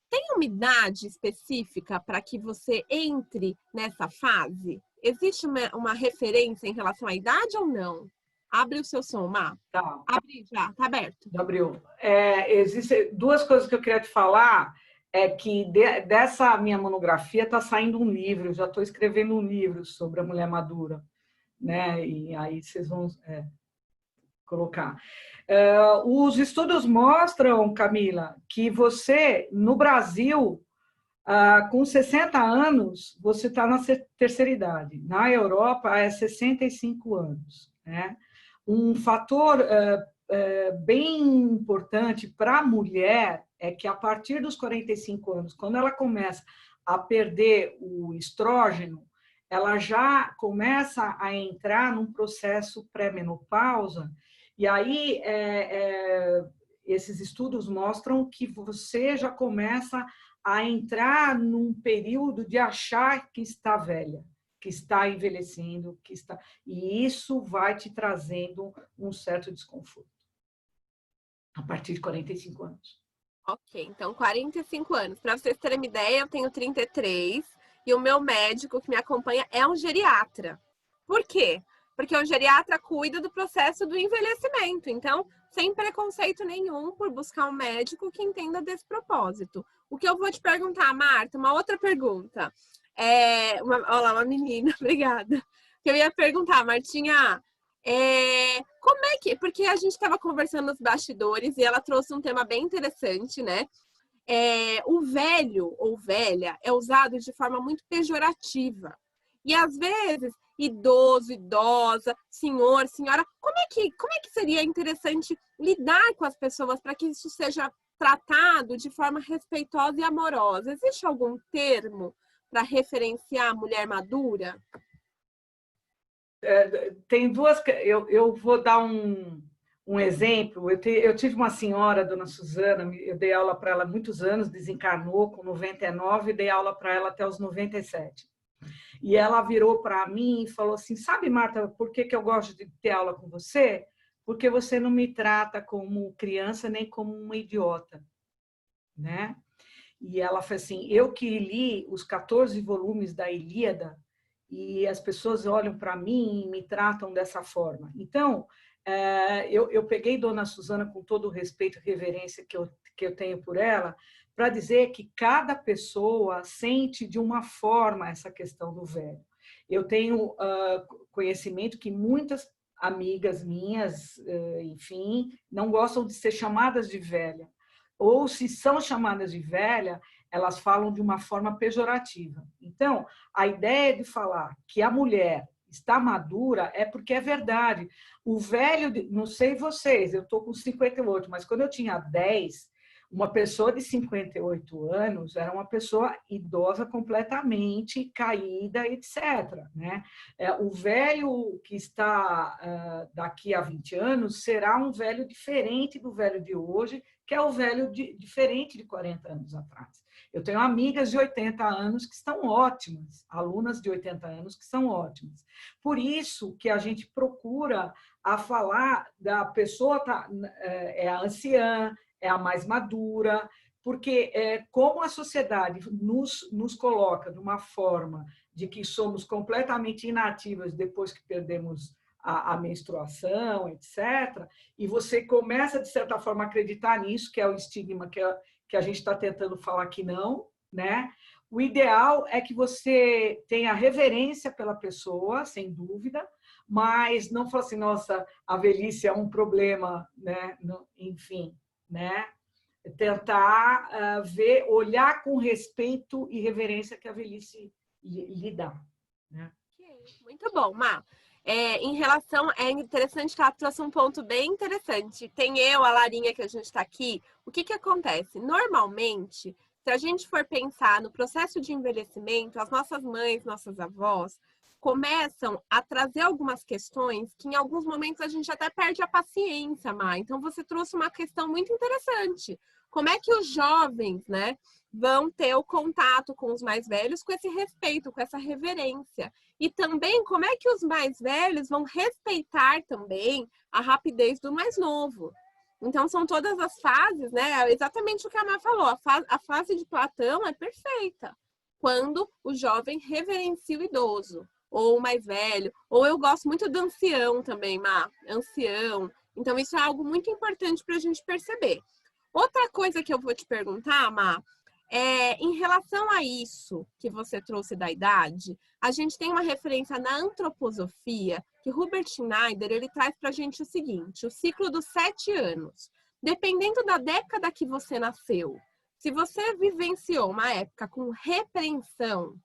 tem uma idade específica para que você entre nessa fase? Existe uma referência em relação à idade ou não? Abre o seu som, Má. Tá. Abre já, tá aberto. Já abriu. Existem duas coisas que eu queria te falar. é que dessa minha monografia está saindo um livro, eu já estou escrevendo um livro sobre a mulher madura, né? E aí vocês vão colocar. Os estudos mostram, Camila, que você, no Brasil, com 60 anos, você está na terceira idade. Na Europa, é 65 anos. Né? Um fator bem importante para a mulher é que, a partir dos 45 anos, quando ela começa a perder o estrógeno, ela já começa a entrar num processo pré-menopausa, e aí esses estudos mostram que você já começa a entrar num período de achar que está velha, que está envelhecendo, e isso vai te trazendo um certo desconforto a partir de 45 anos. Ok, então 45 anos. Para vocês terem uma ideia, eu tenho 33 e o meu médico que me acompanha é um geriatra. Por quê? Porque o geriatra cuida do processo do envelhecimento. Então, sem preconceito nenhum por buscar um médico que entenda desse propósito. O que eu vou te perguntar, Marta, uma outra pergunta. Olha lá, uma menina, obrigada. Que eu ia perguntar, Martinha, como é que... Porque a gente estava conversando nos bastidores e ela trouxe um tema bem interessante, né? O velho ou velha é usado de forma muito pejorativa. E às vezes, idoso, idosa, senhor, senhora, como é que seria interessante lidar com as pessoas para que isso seja tratado de forma respeitosa e amorosa? Existe algum termo para referenciar a mulher madura? Tem duas... Eu vou dar um exemplo. Eu tive uma senhora, dona Suzana, eu dei aula para ela há muitos anos, desencarnou com 99, dei aula para ela até os 97. E ela virou para mim e falou assim, sabe, Marta, por que eu gosto de ter aula com você? Porque você não me trata como criança nem como uma idiota, né? E ela falou assim, eu que li os 14 volumes da Ilíada e as pessoas olham para mim e me tratam dessa forma. Então, eu peguei dona Suzana com todo o respeito e reverência que eu tenho por ela, para dizer que cada pessoa sente de uma forma essa questão do velho. Eu tenho conhecimento que muitas amigas minhas, enfim, não gostam de ser chamadas de velha. Ou, se são chamadas de velha, elas falam de uma forma pejorativa. Então, a ideia de falar que a mulher está madura é porque é verdade. O velho, não sei vocês, eu estou com 58, mas quando eu tinha 10, uma pessoa de 58 anos era uma pessoa idosa completamente, caída, etc. Né? O velho que está daqui a 20 anos será um velho diferente do velho de hoje, que é o velho diferente de 40 anos atrás. Eu tenho amigas de 80 anos que estão ótimas, alunas de 80 anos que são ótimas. Por isso que a gente procura a falar da pessoa, é a anciã, é a mais madura, porque como a sociedade nos coloca de uma forma de que somos completamente inativas depois que perdemos a menstruação, etc., e você começa, de certa forma, a acreditar nisso, que é o estigma que a gente está tentando falar que não, né? O ideal é que você tenha reverência pela pessoa, sem dúvida, mas não fale assim, nossa, a velhice é um problema, né? Enfim, né? Tentar olhar com respeito e reverência que a velhice lhe dá. Né? Muito bom, Má. Em relação, é interessante que ela trouxe um ponto bem interessante. Tem eu, a Larinha, que a gente está aqui. O que acontece? Normalmente, se a gente for pensar no processo de envelhecimento, as nossas mães, nossas avós, começam a trazer algumas questões que em alguns momentos a gente até perde a paciência, Má. Então, você trouxe uma questão muito interessante. Como é que os jovens, né, vão ter o contato com os mais velhos com esse respeito, com essa reverência? E também como é que os mais velhos vão respeitar também a rapidez do mais novo? Então, são todas as fases, né? Exatamente o que a Má falou. A fase de Platão é perfeita. Quando o jovem reverencia o idoso, ou o mais velho. Ou eu gosto muito do ancião também, Má. Ancião. Então, isso é algo muito importante para a gente perceber. Outra coisa que eu vou te perguntar, Má, Em relação a isso que você trouxe da idade, a gente tem uma referência na antroposofia que Hubert Schneider ele traz para a gente o seguinte: o ciclo dos 7 anos. Dependendo da década que você nasceu, se você vivenciou uma época com repreensão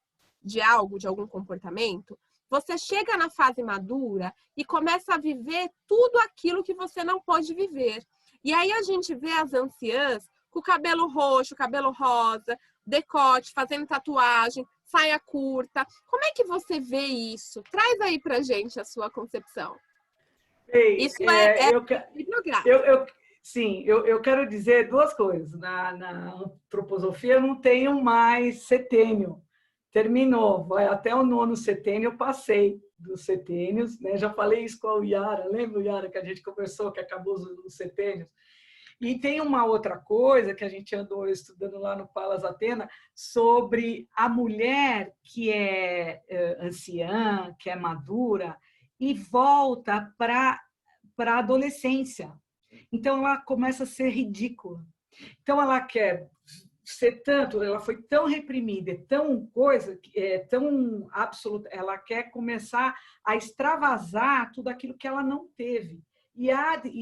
de algo, de algum comportamento, você chega na fase madura e começa a viver tudo aquilo que você não pode viver. E aí a gente vê as anciãs com o cabelo roxo, cabelo rosa, decote, fazendo tatuagem, saia curta. Como é que você vê isso? Traz aí pra gente a sua concepção. Ei, Isso é bibliográfico. Sim, eu quero dizer duas coisas. Na antroposofia eu não tenho mais setênio. Terminou, vai até o 9º setênio, eu passei dos setênios, né? Já falei isso com a Yara, lembra, Yara, que a gente conversou, que acabou os setênios? E tem uma outra coisa que a gente andou estudando lá no Palas Atena sobre a mulher que é anciã, que é madura, e volta para a adolescência. Então, ela começa a ser ridícula. Então, ela quer ser tanto, ela foi tão reprimida, tão coisa, tão absoluta, ela quer começar a extravasar tudo aquilo que ela não teve. E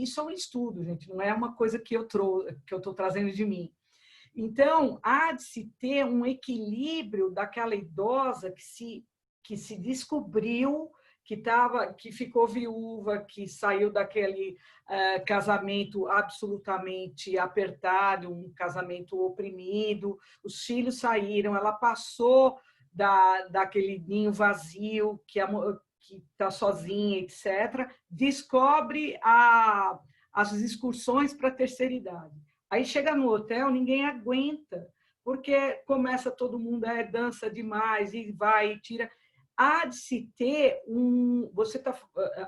isso é um estudo, gente, não é uma coisa que eu estou trazendo de mim. Então, há de se ter um equilíbrio daquela idosa que se descobriu, que ficou viúva, que saiu daquele casamento absolutamente apertado, um casamento oprimido, os filhos saíram, ela passou daquele ninho vazio, que está sozinha, etc., descobre as excursões para a terceira idade. Aí chega no hotel, ninguém aguenta, porque começa todo mundo, dança demais, e vai e tira. Há de se ter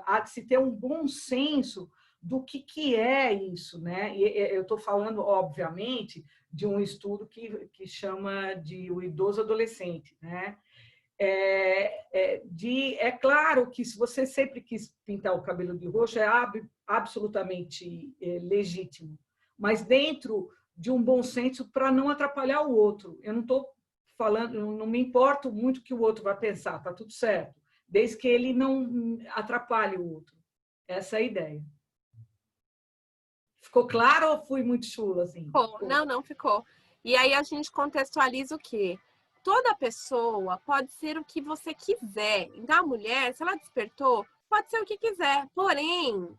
há de se ter um bom senso do que é isso, né? E eu estou falando, obviamente, de um estudo que chama de o idoso adolescente, né? É claro que se você sempre quis pintar o cabelo de roxo, é absolutamente legítimo, mas dentro de um bom senso para não atrapalhar o outro. Eu não estou falando, não me importo muito o que o outro vai pensar, está tudo certo, desde que ele não atrapalhe o outro. Essa é a ideia. Ficou claro ou fui muito chula assim? Ficou. Não ficou. E aí a gente contextualiza o quê? Toda pessoa pode ser o que você quiser. Então, a mulher, se ela despertou, pode ser o que quiser. Porém,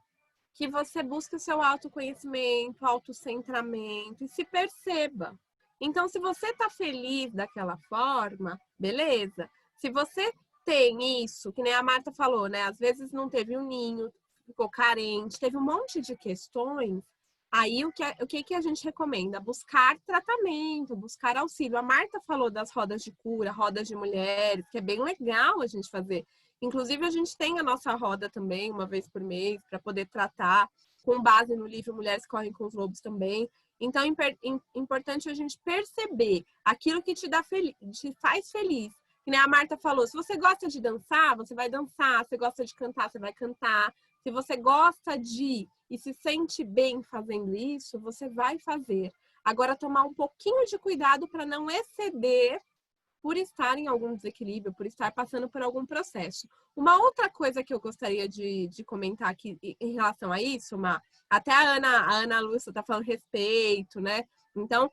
que você busque o seu autoconhecimento, autocentramento e se perceba. Então, se você está feliz daquela forma, beleza. Se você tem isso, que nem a Marta falou, né? Às vezes não teve um ninho, ficou carente, teve um monte de questões. Aí, o que a gente recomenda? Buscar tratamento, buscar auxílio. A Marta falou das rodas de cura, rodas de mulheres, que é bem legal a gente fazer. Inclusive, a gente tem a nossa roda também, uma vez por mês, para poder tratar, com base no livro Mulheres Correm com os Lobos também. Então, é importante a gente perceber aquilo que te faz feliz. Que nem a Marta falou, se você gosta de dançar, você vai dançar. Se você gosta de cantar, você vai cantar. Se você gosta e se sente bem fazendo isso, você vai fazer. Agora, tomar um pouquinho de cuidado para não exceder por estar em algum desequilíbrio, por estar passando por algum processo. Uma outra coisa que eu gostaria de comentar aqui em relação a isso, até a Ana Lúcia está falando respeito, né? Então,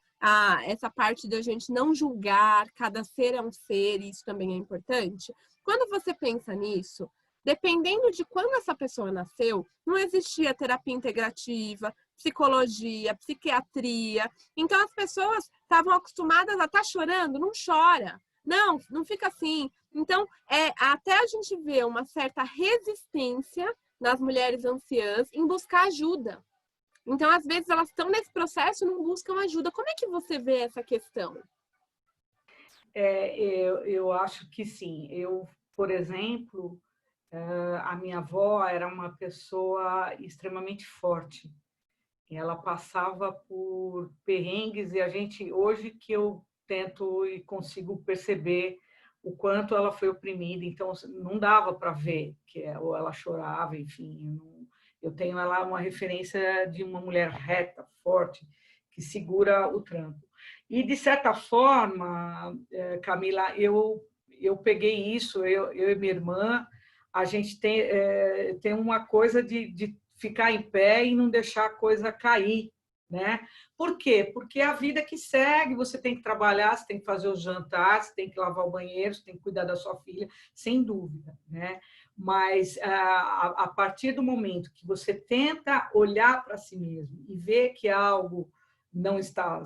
essa parte da gente não julgar, cada ser é um ser, isso também é importante. Quando você pensa nisso, dependendo de quando essa pessoa nasceu, não existia terapia integrativa, psicologia, psiquiatria. Então, as pessoas estavam acostumadas a estar chorando, não chora. Não fica assim. Então, até a gente ver uma certa resistência nas mulheres anciãs em buscar ajuda. Então, às vezes, elas estão nesse processo e não buscam ajuda. Como é que você vê essa questão? Eu acho que sim. Por exemplo, a minha avó era uma pessoa extremamente forte. Ela passava por perrengues e hoje que eu tento e consigo perceber o quanto ela foi oprimida, então não dava para ver ou ela chorava, enfim. Eu tenho ela uma referência de uma mulher reta, forte, que segura o tranco. E, de certa forma, Camila, eu peguei isso, eu e minha irmã, a gente tem uma coisa de ficar em pé e não deixar a coisa cair, né? Por quê? Porque é a vida que segue, você tem que trabalhar, você tem que fazer o jantar, você tem que lavar o banheiro, você tem que cuidar da sua filha, sem dúvida, né? Mas a partir do momento que você tenta olhar para si mesmo e ver que algo não está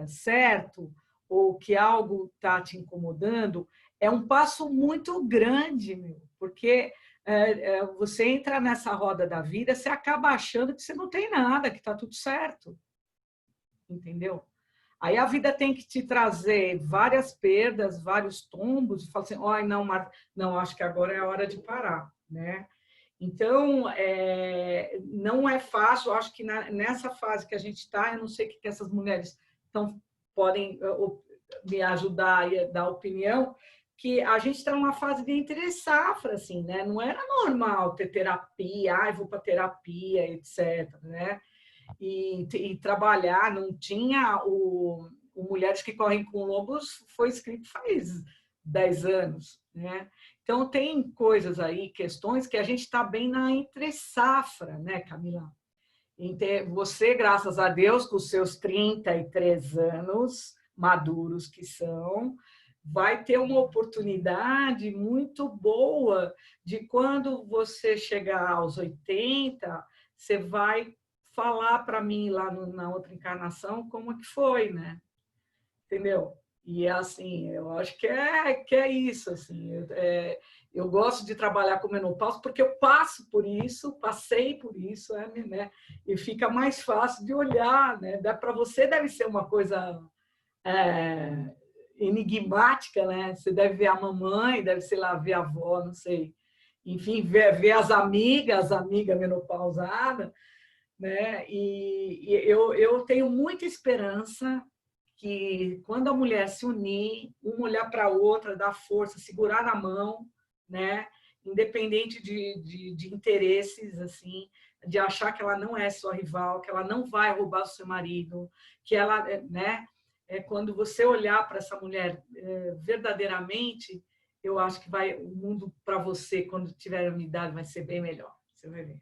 certo ou que algo está te incomodando, é um passo muito grande, meu, porque você entra nessa roda da vida, você acaba achando que você não tem nada, que está tudo certo, entendeu? Aí a vida tem que te trazer várias perdas, vários tombos, e fala assim, oh, não, não, acho que agora é a hora de parar, né? Então, não é fácil, eu acho que nessa fase que a gente está, eu não sei o que essas mulheres podem me ajudar e dar opinião, que a gente está numa fase de entre safra, assim, né? Não era normal ter terapia, vou para terapia, etc., né? E trabalhar, não tinha o Mulheres que Correm com Lobos, foi escrito faz 10 anos, né? Então, tem coisas aí, questões que a gente está bem na entre-safra, né, Camila? Você, graças a Deus, com os seus 33 anos, maduros que são, vai ter uma oportunidade muito boa de quando você chegar aos 80, você vai falar para mim lá na outra encarnação como que foi, né? Entendeu? E assim, eu acho que é isso, assim. Eu gosto de trabalhar com menopausa porque eu passo por isso, passei por isso, né? E fica mais fácil de olhar, né? Para você deve ser uma coisa enigmática, né? Você deve ver a mamãe, deve, sei lá, ver a avó, não sei. Enfim, ver as amigas menopausadas, né? E eu tenho muita esperança que quando a mulher se unir, uma olhar para a outra, dar força, segurar na mão, né? Independente de interesses, assim, de achar que ela não é sua rival, que ela não vai roubar o seu marido, que ela, né? Quando você olhar para essa mulher verdadeiramente, eu acho que o mundo para você, quando tiver unidade, vai ser bem melhor. Você vai ver.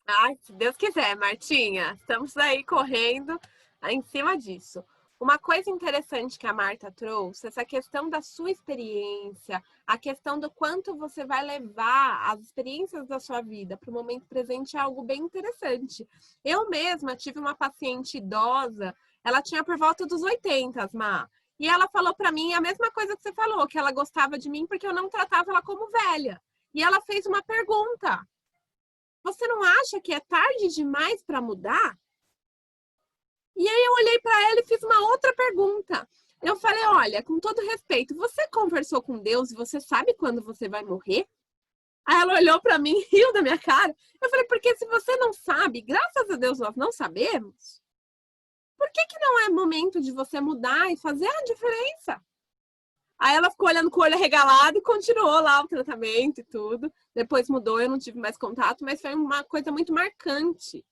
Ai, se Deus quiser, Martinha. Estamos aí correndo em cima disso. Uma coisa interessante que a Marta trouxe, essa questão da sua experiência, a questão do quanto você vai levar as experiências da sua vida para o momento presente é algo bem interessante. Eu mesma tive uma paciente idosa, ela tinha por volta dos 80, Má, e ela falou para mim a mesma coisa que você falou, que ela gostava de mim porque eu não tratava ela como velha. E ela fez uma pergunta: você não acha que é tarde demais para mudar? E aí eu olhei para ela e fiz uma outra pergunta. Eu falei, olha, com todo respeito, você conversou com Deus e você sabe quando você vai morrer? Aí ela olhou para mim e riu da minha cara. Eu falei, porque se você não sabe, graças a Deus nós não sabemos, por que não é momento de você mudar e fazer a diferença? Aí ela ficou olhando com o olho arregalado e continuou lá o tratamento e tudo. Depois mudou, eu não tive mais contato, mas foi uma coisa muito marcante.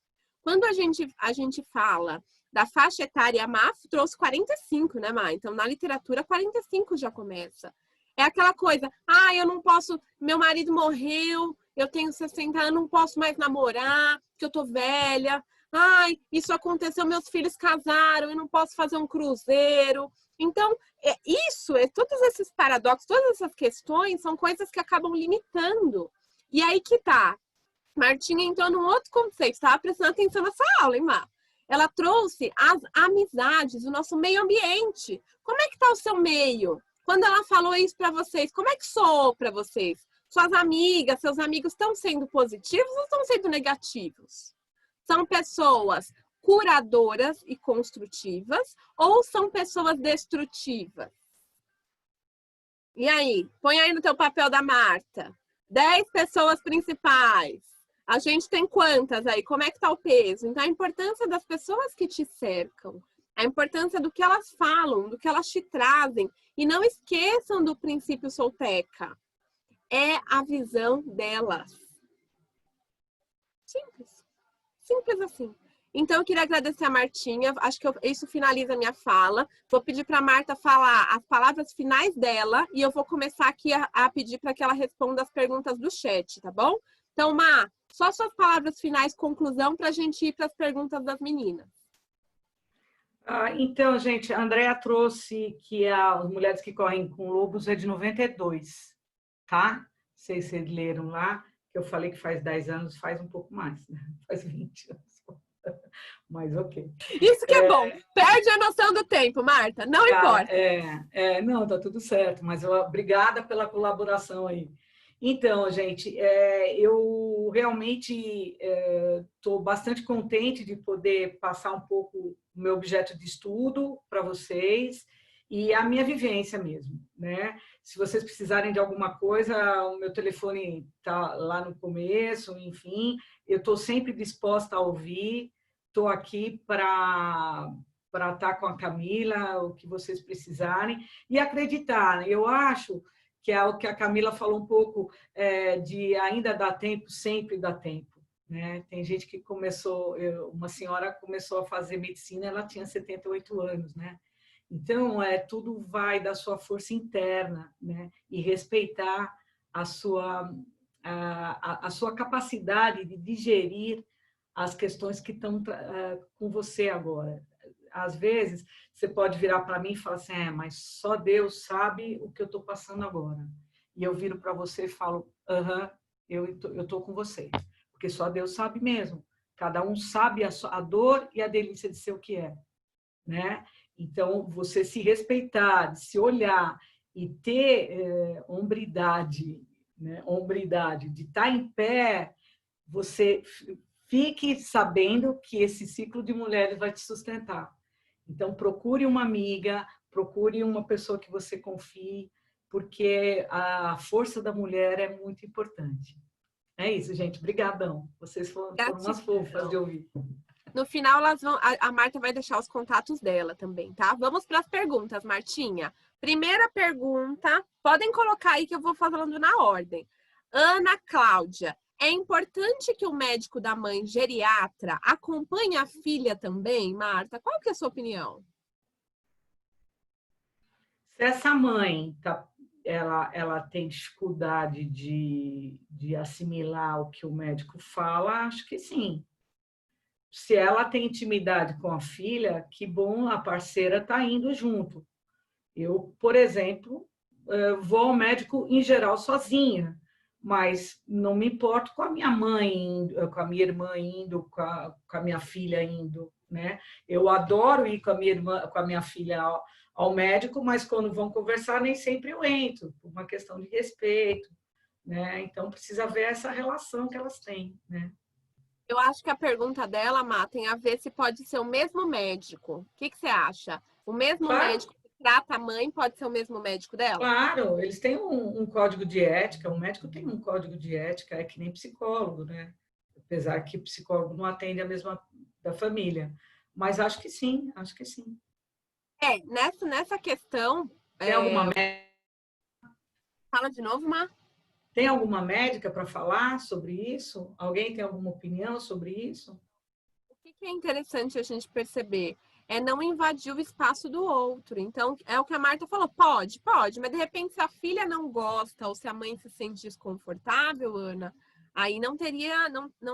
Quando a gente fala da faixa etária, a MAF trouxe 45, né, Má? Então, na literatura, 45 já começa. É aquela coisa, eu não posso, meu marido morreu, eu tenho 60 anos, não posso mais namorar, porque eu tô velha. Ai, isso aconteceu, meus filhos casaram, eu não posso fazer um cruzeiro. Então, todos esses paradoxos, todas essas questões são coisas que acabam limitando. E aí que tá. Martinha entrou num outro conceito, estava prestando atenção nessa aula, hein, Má? Ela trouxe as amizades, o nosso meio ambiente. Como é que tá o seu meio? Quando ela falou isso para vocês, como é que soou para vocês? Suas amigas, seus amigos estão sendo positivos ou estão sendo negativos? São pessoas curadoras e construtivas ou são pessoas destrutivas? E aí? Põe aí no teu papel da Marta. 10 pessoas principais. A gente tem quantas aí? Como é que tá o peso? Então, a importância das pessoas que te cercam, a importância do que elas falam, do que elas te trazem. E não esqueçam do princípio Solteca. É a visão delas. Simples. Simples assim. Então, eu queria agradecer a Martinha. Acho que isso finaliza a minha fala. Vou pedir para a Marta falar as palavras finais dela e eu vou começar aqui a pedir para que ela responda as perguntas do chat, tá bom? Então, Mar, só suas palavras finais, conclusão, para a gente ir para as perguntas das meninas. Então, gente, a Andrea trouxe que as Mulheres que Correm com Lobos é de 92, tá? Não sei se vocês leram lá, que eu falei que faz 10 anos, faz um pouco mais, né? Faz 20 anos. Mas ok. Isso que é bom. Perde a noção do tempo, Marta. Não importa. Não, tá tudo certo, mas obrigada pela colaboração aí. Então, gente, eu realmente estou bastante contente de poder passar um pouco o meu objeto de estudo para vocês e a minha vivência mesmo, né? Se vocês precisarem de alguma coisa, o meu telefone está lá no começo, enfim, eu estou sempre disposta a ouvir, estou aqui para estar com a Camila, o que vocês precisarem, e acreditar. Eu acho que é o que a Camila falou um pouco, de ainda dá tempo, sempre dá tempo. Né? Tem gente que começou, uma senhora começou a fazer medicina, ela tinha 78 anos, né? Então, tudo vai da sua força interna, né? E respeitar a sua capacidade de digerir as questões que estão com você agora. Às vezes, você pode virar para mim e falar assim, mas só Deus sabe o que eu estou passando agora. E eu viro para você e falo, eu estou com você. Porque só Deus sabe mesmo. Cada um sabe a dor e a delícia de ser o que é. Né? Então, você se respeitar, se olhar e ter hombridade, né? Hombridade, de estar em pé, você fique sabendo que esse ciclo de mulheres vai te sustentar. Então, procure uma amiga, procure uma pessoa que você confie, porque a força da mulher é muito importante. É isso, gente. Obrigadão. Vocês foram umas fofas de ouvir. No final, a Marta vai deixar os contatos dela também, tá? Vamos para as perguntas, Martinha. Primeira pergunta, podem colocar aí que eu vou falando na ordem. Ana Cláudia, é importante que o médico da mãe geriatra acompanhe a filha também, Marta? Qual que é a sua opinião? Se essa mãe ela tem dificuldade de assimilar o que o médico fala, acho que sim. Se ela tem intimidade com a filha, que bom, a parceira está indo junto. Eu, por exemplo, vou ao médico em geral sozinha, mas não me importo com a minha mãe indo, com a minha irmã indo, com a minha filha indo, né? Eu adoro ir com a minha irmã, com a minha filha ao médico, mas quando vão conversar nem sempre eu entro, por uma questão de respeito, né? Então precisa ver essa relação que elas têm, né? Eu acho que a pergunta dela, Má, tem a ver se pode ser o mesmo médico. O que você acha? O mesmo médico que trata a mãe pode ser o mesmo médico dela? Claro, eles têm um código de ética, o médico tem um código de ética, é que nem psicólogo, né? Apesar que psicólogo não atende a mesma da família. Mas acho que sim, acho que sim. Nessa questão... Tem alguma médica? Fala de novo, Má. Tem alguma médica para falar sobre isso? Alguém tem alguma opinião sobre isso? O que é interessante a gente perceber é não invadir o espaço do outro. Então, é o que a Marta falou, pode, mas de repente se a filha não gosta ou se a mãe se sente desconfortável, Ana, aí não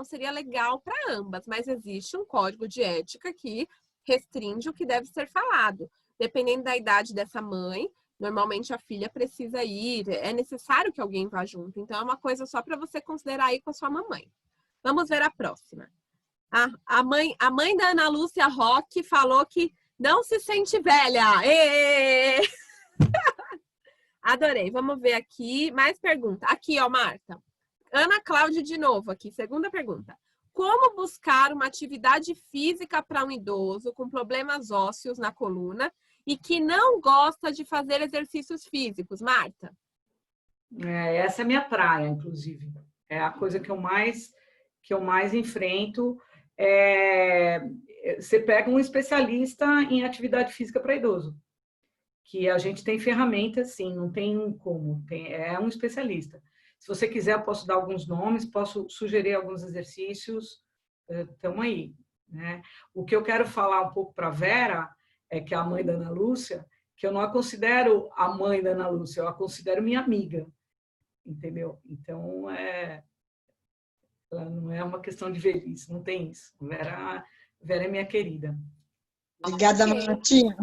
seria legal para ambas, mas existe um código de ética que restringe o que deve ser falado. Dependendo da idade dessa mãe, normalmente a filha precisa ir, é necessário que alguém vá junto. Então, é uma coisa só para você considerar aí com a sua mamãe. Vamos ver a próxima. A mãe da Ana Lúcia Roque falou que não se sente velha. Adorei. Vamos ver aqui. Mais pergunta. Aqui, ó, Marta. Ana Cláudia de novo aqui. Segunda pergunta. Como buscar uma atividade física para um idoso com problemas ósseos na coluna e que não gosta de fazer exercícios físicos, Marta? Essa é a minha praia, inclusive. É a coisa que eu mais enfrento. Você pega um especialista em atividade física para idoso, que a gente tem ferramentas, sim, não tem como, é um especialista. Se você quiser, eu posso dar alguns nomes, posso sugerir alguns exercícios, estamos aí. né? O que eu quero falar um pouco para a Vera, que é a mãe da Ana Lúcia, que eu não a considero a mãe da Ana Lúcia, eu a considero minha amiga, entendeu? Então, ela não é uma questão de velhice, não tem isso. Vera é minha querida. Obrigada, Ok. Martinha.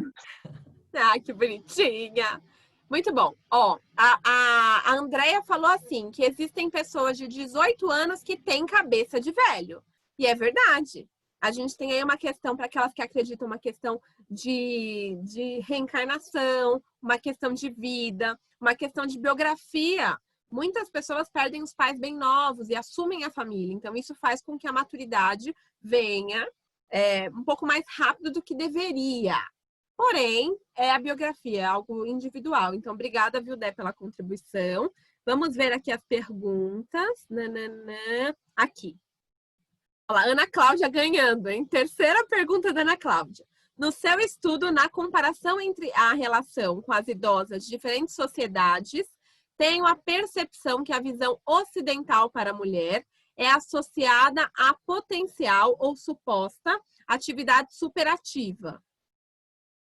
Ah, que bonitinha. Muito bom. Ó, a Andrea falou assim, que existem pessoas de 18 anos que têm cabeça de velho. E é verdade. A gente tem aí uma questão, para aquelas que acreditam, uma questão de reencarnação, uma questão de vida, uma questão de biografia. Muitas pessoas perdem os pais bem novos e assumem a família. Então, isso faz com que a maturidade venha um pouco mais rápido do que deveria. Porém, a biografia, é algo individual. Então, obrigada, Vildé, pela contribuição. Vamos ver aqui as perguntas. Nananã. Aqui. Olha lá, Ana Cláudia ganhando, hein? Terceira pergunta da Ana Cláudia. No seu estudo, na comparação entre a relação com as idosas de diferentes sociedades, tenho a percepção que a visão ocidental para a mulher é associada à potencial ou suposta atividade superativa.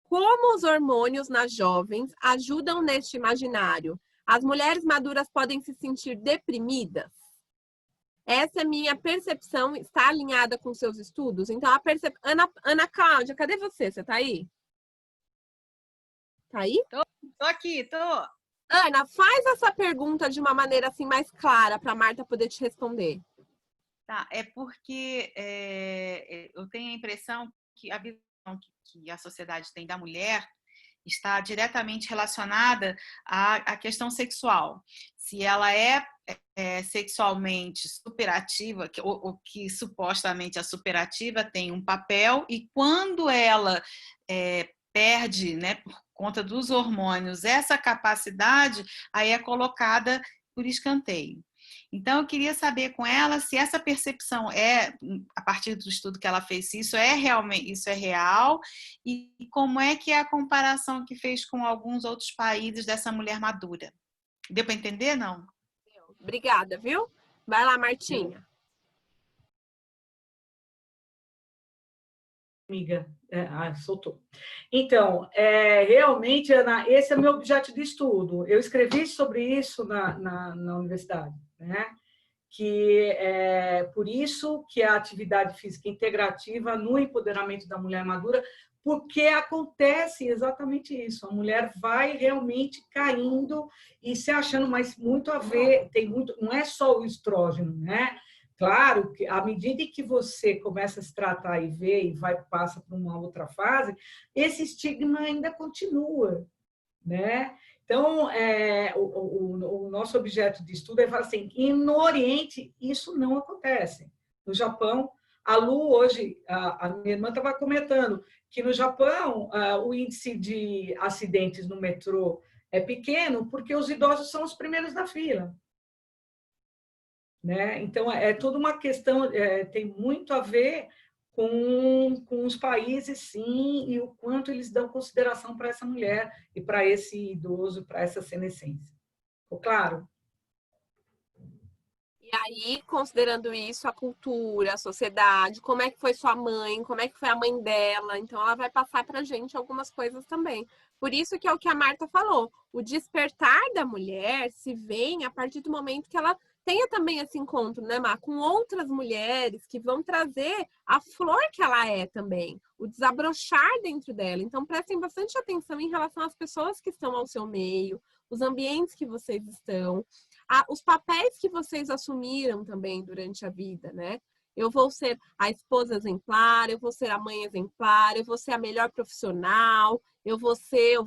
Como os hormônios nas jovens ajudam neste imaginário? As mulheres maduras podem se sentir deprimidas? Essa é a minha percepção, está alinhada com seus estudos? Então, Ana Cláudia, cadê você? Você está aí? Tá aí? Tô aqui, tô. Ana, faz essa pergunta de uma maneira assim mais clara para a Marta poder te responder. Tá, é porque eu tenho a impressão que a visão que a sociedade tem da mulher está diretamente relacionada à questão sexual. Se ela é sexualmente superativa, ou que supostamente a superativa tem um papel, e quando ela perde, né, por conta dos hormônios, essa capacidade, aí é colocada por escanteio. Então, eu queria saber com ela se essa percepção a partir do estudo que ela fez, se isso isso é real, e como é que é a comparação que fez com alguns outros países dessa mulher madura. Deu para entender, não? Obrigada, viu? Vai lá, Martinha. Amiga, soltou. Então, realmente, Ana, esse é o meu objeto de estudo. Eu escrevi sobre isso na universidade, né? Que é por isso que a atividade física integrativa no empoderamento da mulher madura, porque acontece exatamente isso. A mulher vai realmente caindo e se achando, mas muito a ver, tem muito, não é só o estrógeno, né? Claro que à medida que você começa a se tratar e ver e passa para uma outra fase, esse estigma ainda continua, né? Então, o nosso objeto de estudo é falar assim, e no Oriente isso não acontece. No Japão, a Lu hoje, a minha irmã estava comentando que no Japão o índice de acidentes no metrô é pequeno porque os idosos são os primeiros da fila. Né? Então, é toda uma questão, tem muito a ver com os países, sim, e o quanto eles dão consideração para essa mulher e para esse idoso, para essa senescência. Ficou claro? E aí, considerando isso, a cultura, a sociedade, como é que foi sua mãe, como é que foi a mãe dela, então ela vai passar para a gente algumas coisas também. Por isso que é o que a Marta falou, o despertar da mulher se vem a partir do momento que ela tenha também esse encontro, né, Mar, com outras mulheres que vão trazer a flor que ela é também, o desabrochar dentro dela. Então, prestem bastante atenção em relação às pessoas que estão ao seu meio, os ambientes que vocês estão, os papéis que vocês assumiram também durante a vida, né? Eu vou ser a esposa exemplar, eu vou ser a mãe exemplar, eu vou ser a melhor profissional, eu vou ser,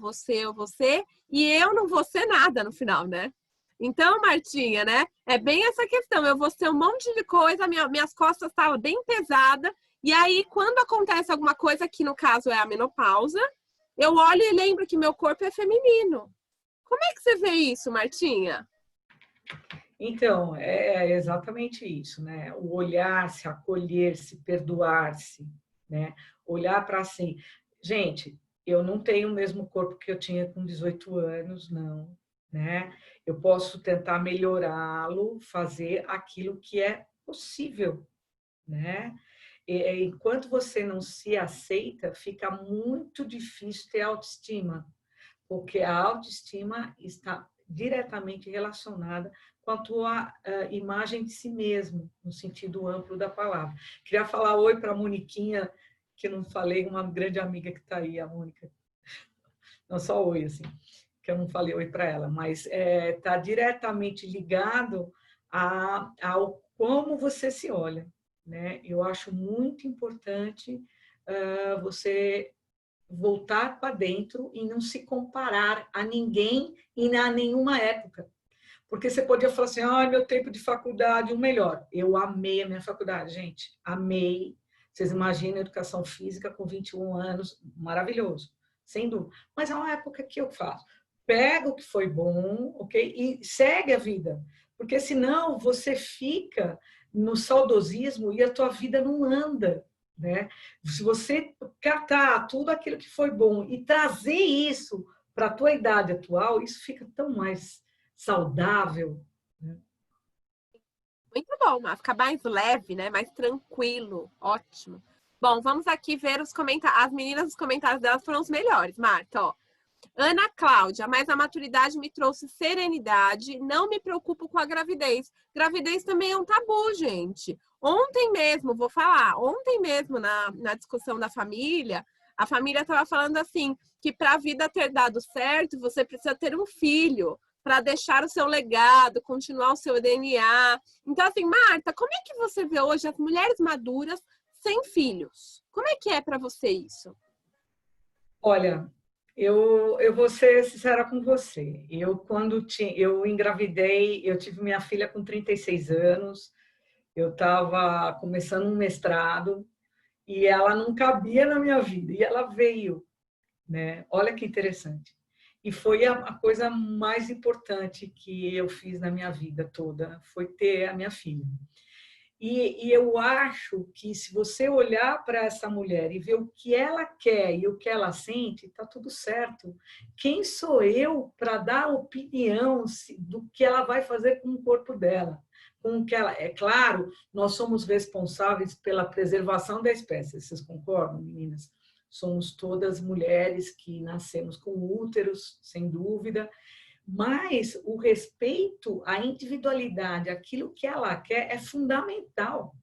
e eu não vou ser nada no final, né? Então, Martinha, né? É bem essa questão. Eu vou ser um monte de coisa, minhas costas estavam bem pesadas, e aí, quando acontece alguma coisa, que no caso é a menopausa, eu olho e lembro que meu corpo é feminino. Como é que você vê isso, Martinha? Então, é exatamente isso, né? O olhar-se, acolher-se, perdoar-se, né? Olhar para si. Gente, eu não tenho o mesmo corpo que eu tinha com 18 anos, não, né? Eu posso tentar melhorá-lo, fazer aquilo que é possível, né? Enquanto você não se aceita, fica muito difícil ter autoestima, porque a autoestima está diretamente relacionada com a tua imagem de si mesmo, no sentido amplo da palavra. Queria falar oi para a Moniquinha, que eu não falei, uma grande amiga que está aí, a Mônica. Não só oi, assim, que eu não falei oi para ela, mas está diretamente ligado ao como você se olha, né? Eu acho muito importante você voltar para dentro e não se comparar a ninguém e a nenhuma época. Porque você podia falar assim, meu tempo de faculdade, o melhor. Eu amei a minha faculdade, gente. Amei. Vocês imaginam a educação física com 21 anos, maravilhoso, sem dúvida. Mas é uma época que eu faço. Pega o que foi bom, ok? E segue a vida. Porque senão você fica no saudosismo e a tua vida não anda, né? Se você catar tudo aquilo que foi bom e trazer isso para a tua idade atual, isso fica tão mais saudável, né? Muito bom, mas fica mais leve, né? Mais tranquilo. Ótimo. Bom, vamos aqui ver os comentários. As meninas, os comentários delas foram os melhores, Marta, ó. Ana Cláudia, mas a maturidade me trouxe serenidade, não me preocupo com a gravidez. Gravidez também é um tabu, gente. Ontem mesmo, vou falar, ontem mesmo na discussão da família, a família estava falando assim, que para a vida ter dado certo, você precisa ter um filho para deixar o seu legado, continuar o seu DNA. Então, assim, Marta, como é que você vê hoje as mulheres maduras sem filhos? Como é que é para você isso? Olha, eu vou ser sincera com você. Eu engravidei, eu tive minha filha com 36 anos, eu estava começando um mestrado e ela não cabia na minha vida. E ela veio, né? Olha que interessante. E foi a coisa mais importante que eu fiz na minha vida toda, foi ter a minha filha. E eu acho que se você olhar para essa mulher e ver o que ela quer e o que ela sente, está tudo certo. Quem sou eu para dar opinião do que ela vai fazer com o corpo dela? Com o que ela... É claro, nós somos responsáveis pela preservação da espécie. Vocês concordam, meninas? Somos todas mulheres que nascemos com úteros, sem dúvida, mas o respeito à individualidade, aquilo que ela quer, é fundamental.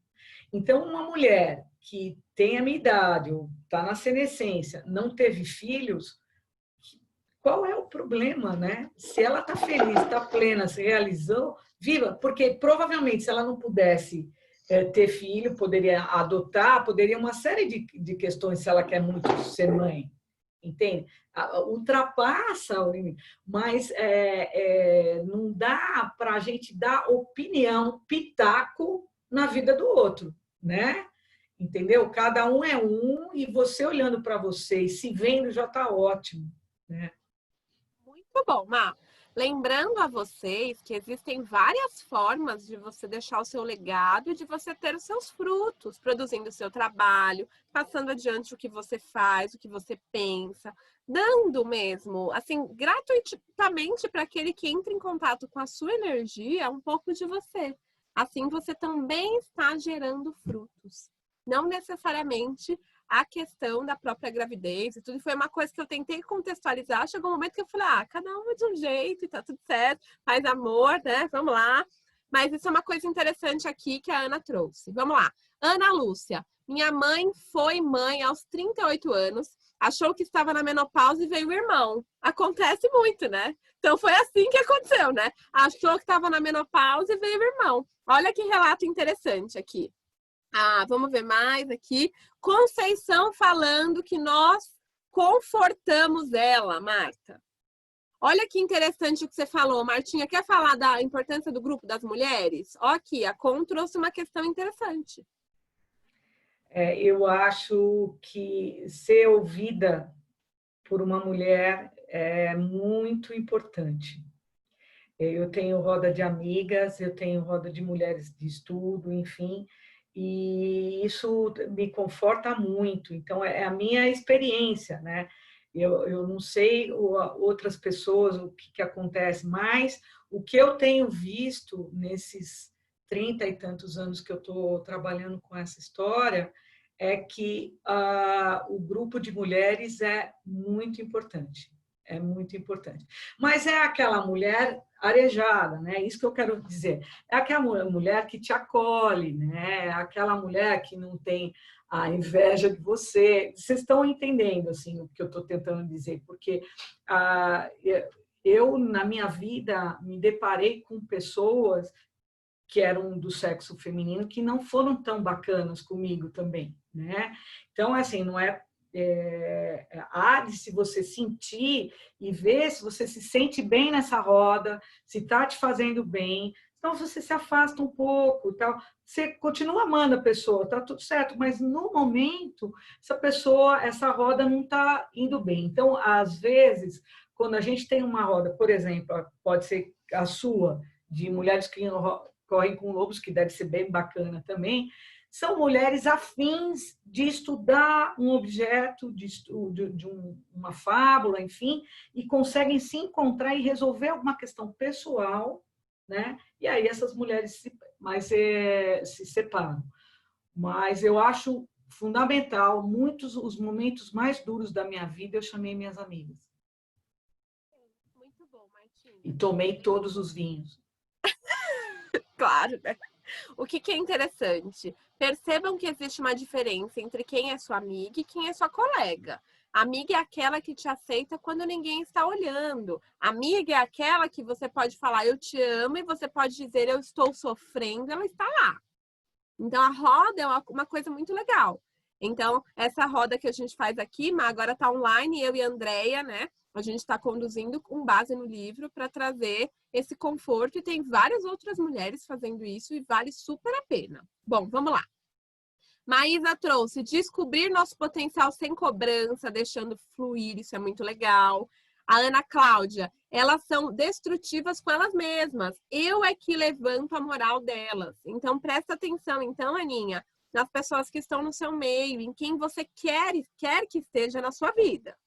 Então, uma mulher que tem a minha idade, ou está na senescência, não teve filhos, qual é o problema, né? Se ela está feliz, está plena, se realizou, viva, porque provavelmente se ela não pudesse ter filho, poderia adotar, poderia uma série de questões se ela quer muito ser mãe, entende? Ultrapassa o limite, mas não dá para a gente dar opinião, pitaco na vida do outro, né? Entendeu? Cada um é um e você olhando para você e se vendo já está ótimo, né? Muito bom, Má. Lembrando a vocês que existem várias formas de você deixar o seu legado e de você ter os seus frutos, produzindo o seu trabalho, passando adiante o que você faz, o que você pensa, dando mesmo, assim, gratuitamente para aquele que entra em contato com a sua energia, um pouco de você. Assim você também está gerando frutos. Não necessariamente a questão da própria gravidez e tudo, foi uma coisa que eu tentei contextualizar, chegou um momento que eu falei, cada um é de um jeito e tá tudo certo, faz amor, né, vamos lá. Mas isso é uma coisa interessante aqui que a Ana trouxe. Vamos lá. Ana Lúcia, minha mãe foi mãe aos 38 anos, achou que estava na menopausa e veio o irmão. Acontece muito, né? Então foi assim que aconteceu, né? Achou que estava na menopausa e veio o irmão. Olha que relato interessante aqui. Vamos ver mais aqui. Conceição falando que nós confortamos ela, Marta. Olha que interessante o que você falou, Martinha. Quer falar da importância do grupo das mulheres? Ó, aqui, a Con trouxe uma questão interessante. Eu acho que ser ouvida por uma mulher é muito importante. Eu tenho roda de amigas, eu tenho roda de mulheres de estudo, enfim, e isso me conforta muito. Então, é a minha experiência, né? Eu não sei outras pessoas o que acontece, mas o que eu tenho visto nesses 30 e tantos anos que eu estou trabalhando com essa história, é que o grupo de mulheres é muito importante. É muito importante. Mas é aquela mulher arejada, né? Isso que eu quero dizer. É aquela mulher que te acolhe, né? É aquela mulher que não tem a inveja de você. Vocês estão entendendo assim o que eu estou tentando dizer? Porque eu, na minha vida, me deparei com pessoas que eram do sexo feminino que não foram tão bacanas comigo também, né? Então, assim, não há de se você sentir e ver se você se sente bem nessa roda, se está te fazendo bem. Então, você se afasta um pouco, tal. Você continua amando a pessoa, tá tudo certo, mas no momento, essa roda não está indo bem. Então, às vezes, quando a gente tem uma roda, por exemplo, pode ser a sua, de mulheres que correm com lobos, que deve ser bem bacana também, são mulheres afins de estudar um objeto, uma fábula, enfim, e conseguem se encontrar e resolver alguma questão pessoal, né? E aí essas mulheres se separam. Mas eu acho fundamental, os momentos mais duros da minha vida, eu chamei minhas amigas. Muito bom, Martinha. E tomei todos os vinhos. Claro, né? O que é interessante? Percebam que existe uma diferença entre quem é sua amiga e quem é sua colega. Amiga é aquela que te aceita quando ninguém está olhando. Amiga é aquela que você pode falar eu te amo e você pode dizer eu estou sofrendo, ela está lá. Então a roda é uma coisa muito legal. Então essa roda que a gente faz aqui, mas agora está online, eu e a Andrea, né? A gente está conduzindo com base no livro para trazer esse conforto e tem várias outras mulheres fazendo isso e vale super a pena. Bom, vamos lá. Maísa trouxe descobrir nosso potencial sem cobrança, deixando fluir, isso é muito legal. A Ana Cláudia, elas são destrutivas com elas mesmas. Eu é que levanto a moral delas. Então presta atenção, então, Aninha, nas pessoas que estão no seu meio, em quem você quer que esteja na sua vida.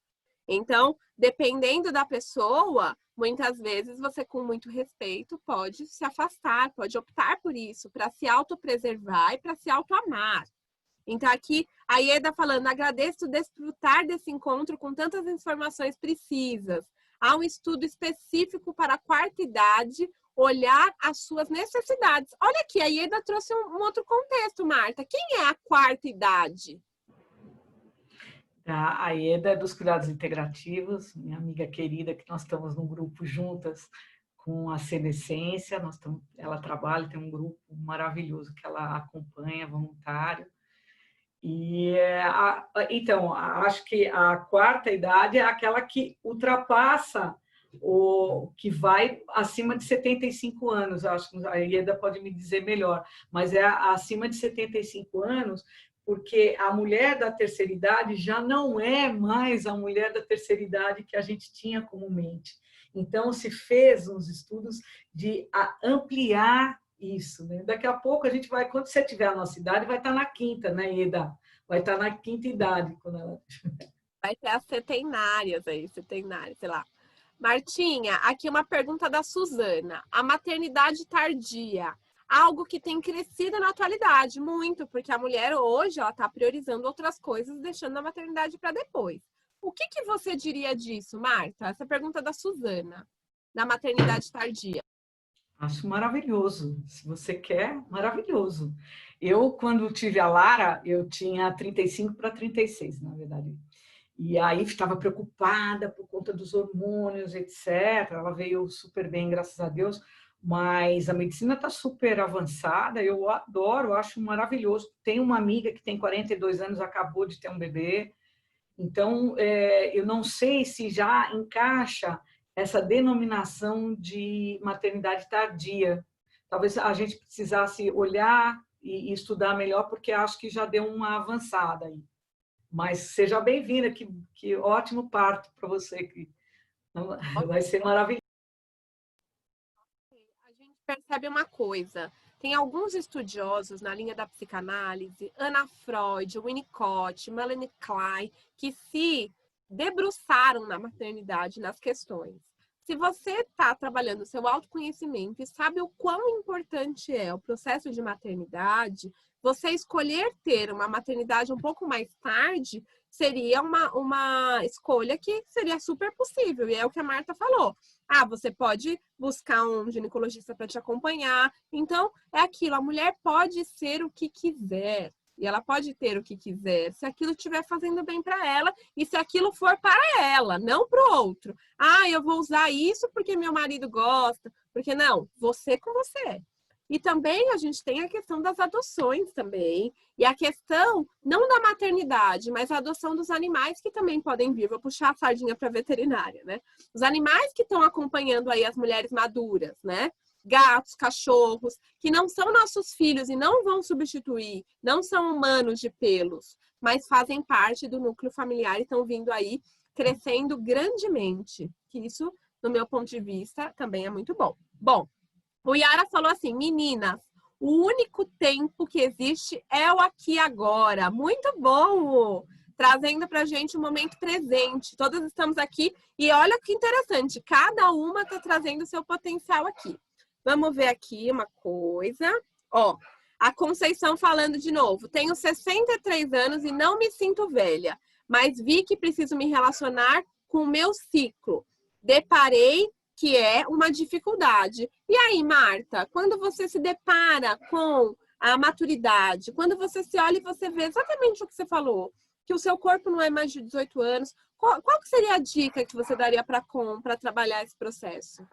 Então, dependendo da pessoa, muitas vezes você, com muito respeito, pode se afastar, pode optar por isso, para se autopreservar e para se autoamar. Então, aqui, a Ieda falando, agradeço desfrutar desse encontro com tantas informações precisas. Há um estudo específico para a quarta idade, olhar as suas necessidades. Olha aqui, a Ieda trouxe um outro contexto, Marta. Quem é a quarta idade? A Ieda é dos cuidados integrativos, minha amiga querida, que nós estamos num grupo juntas com a Senescência, ela trabalha, tem um grupo maravilhoso que ela acompanha, voluntário. Então, acho que a quarta idade é aquela que ultrapassa que vai acima de 75 anos, acho que a Ieda pode me dizer melhor, mas é acima de 75 anos, porque a mulher da terceira idade já não é mais a mulher da terceira idade que a gente tinha comumente. Então, se fez uns estudos de ampliar isso, né? Daqui a pouco a gente vai, quando você tiver a nossa idade, vai estar na quinta, né, Ieda? Vai estar na quinta idade. Quando ela... Vai ter as setenárias aí, setenárias, sei lá. Martinha, aqui uma pergunta da Suzana. A maternidade tardia, algo que tem crescido na atualidade, muito, porque a mulher hoje ela está priorizando outras coisas, deixando a maternidade para depois. O que você diria disso, Marta? Essa pergunta da Suzana, da maternidade tardia. Acho maravilhoso. Se você quer, maravilhoso. Eu, quando tive a Lara, eu tinha 35 para 36, na verdade. E aí estava preocupada por conta dos hormônios, etc. Ela veio super bem, graças a Deus. Mas a medicina está super avançada, eu adoro, acho maravilhoso. Tenho uma amiga que tem 42 anos, acabou de ter um bebê. Então, eu não sei se já encaixa essa denominação de maternidade tardia. Talvez a gente precisasse olhar e estudar melhor, porque acho que já deu uma avançada aí. Mas seja bem-vinda, que ótimo parto para você, que vai ser maravilhoso. A gente percebe uma coisa. Tem alguns estudiosos na linha da psicanálise, Anna Freud, Winnicott, Melanie Klein, que se debruçaram na maternidade, nas questões. Se você está trabalhando o seu autoconhecimento e sabe o quão importante é o processo de maternidade, você escolher ter uma maternidade um pouco mais tarde seria uma escolha que seria super possível. E é o que a Marta falou. Ah, você pode buscar um ginecologista para te acompanhar. Então, é aquilo. A mulher pode ser o que quiser. E ela pode ter o que quiser, se aquilo estiver fazendo bem para ela e se aquilo for para ela, não para o outro. Ah, eu vou usar isso porque meu marido gosta. Porque não, você com você. E também a gente tem a questão das adoções também. E a questão, não da maternidade, mas a adoção dos animais que também podem vir. Vou puxar a sardinha para a veterinária, né? Os animais que estão acompanhando aí as mulheres maduras, né? Gatos, cachorros, que não são nossos filhos e não vão substituir, não são humanos de pelos, mas fazem parte do núcleo familiar e estão vindo aí crescendo grandemente. Que isso, no meu ponto de vista, também é muito bom. Bom, o Yara falou assim, meninas, o único tempo que existe é o aqui e agora. Muito bom! Trazendo pra gente o momento presente. Todas estamos aqui e olha que interessante, cada uma está trazendo o seu potencial aqui. Vamos ver aqui uma coisa. Ó, a Conceição falando de novo. Tenho 63 anos e não me sinto velha, mas vi que preciso me relacionar com o meu ciclo. Deparei que é uma dificuldade. E aí, Marta, quando você se depara com a maturidade, quando você se olha e você vê exatamente o que você falou, que o seu corpo não é mais de 18 anos, qual que seria a dica que você daria para trabalhar esse processo?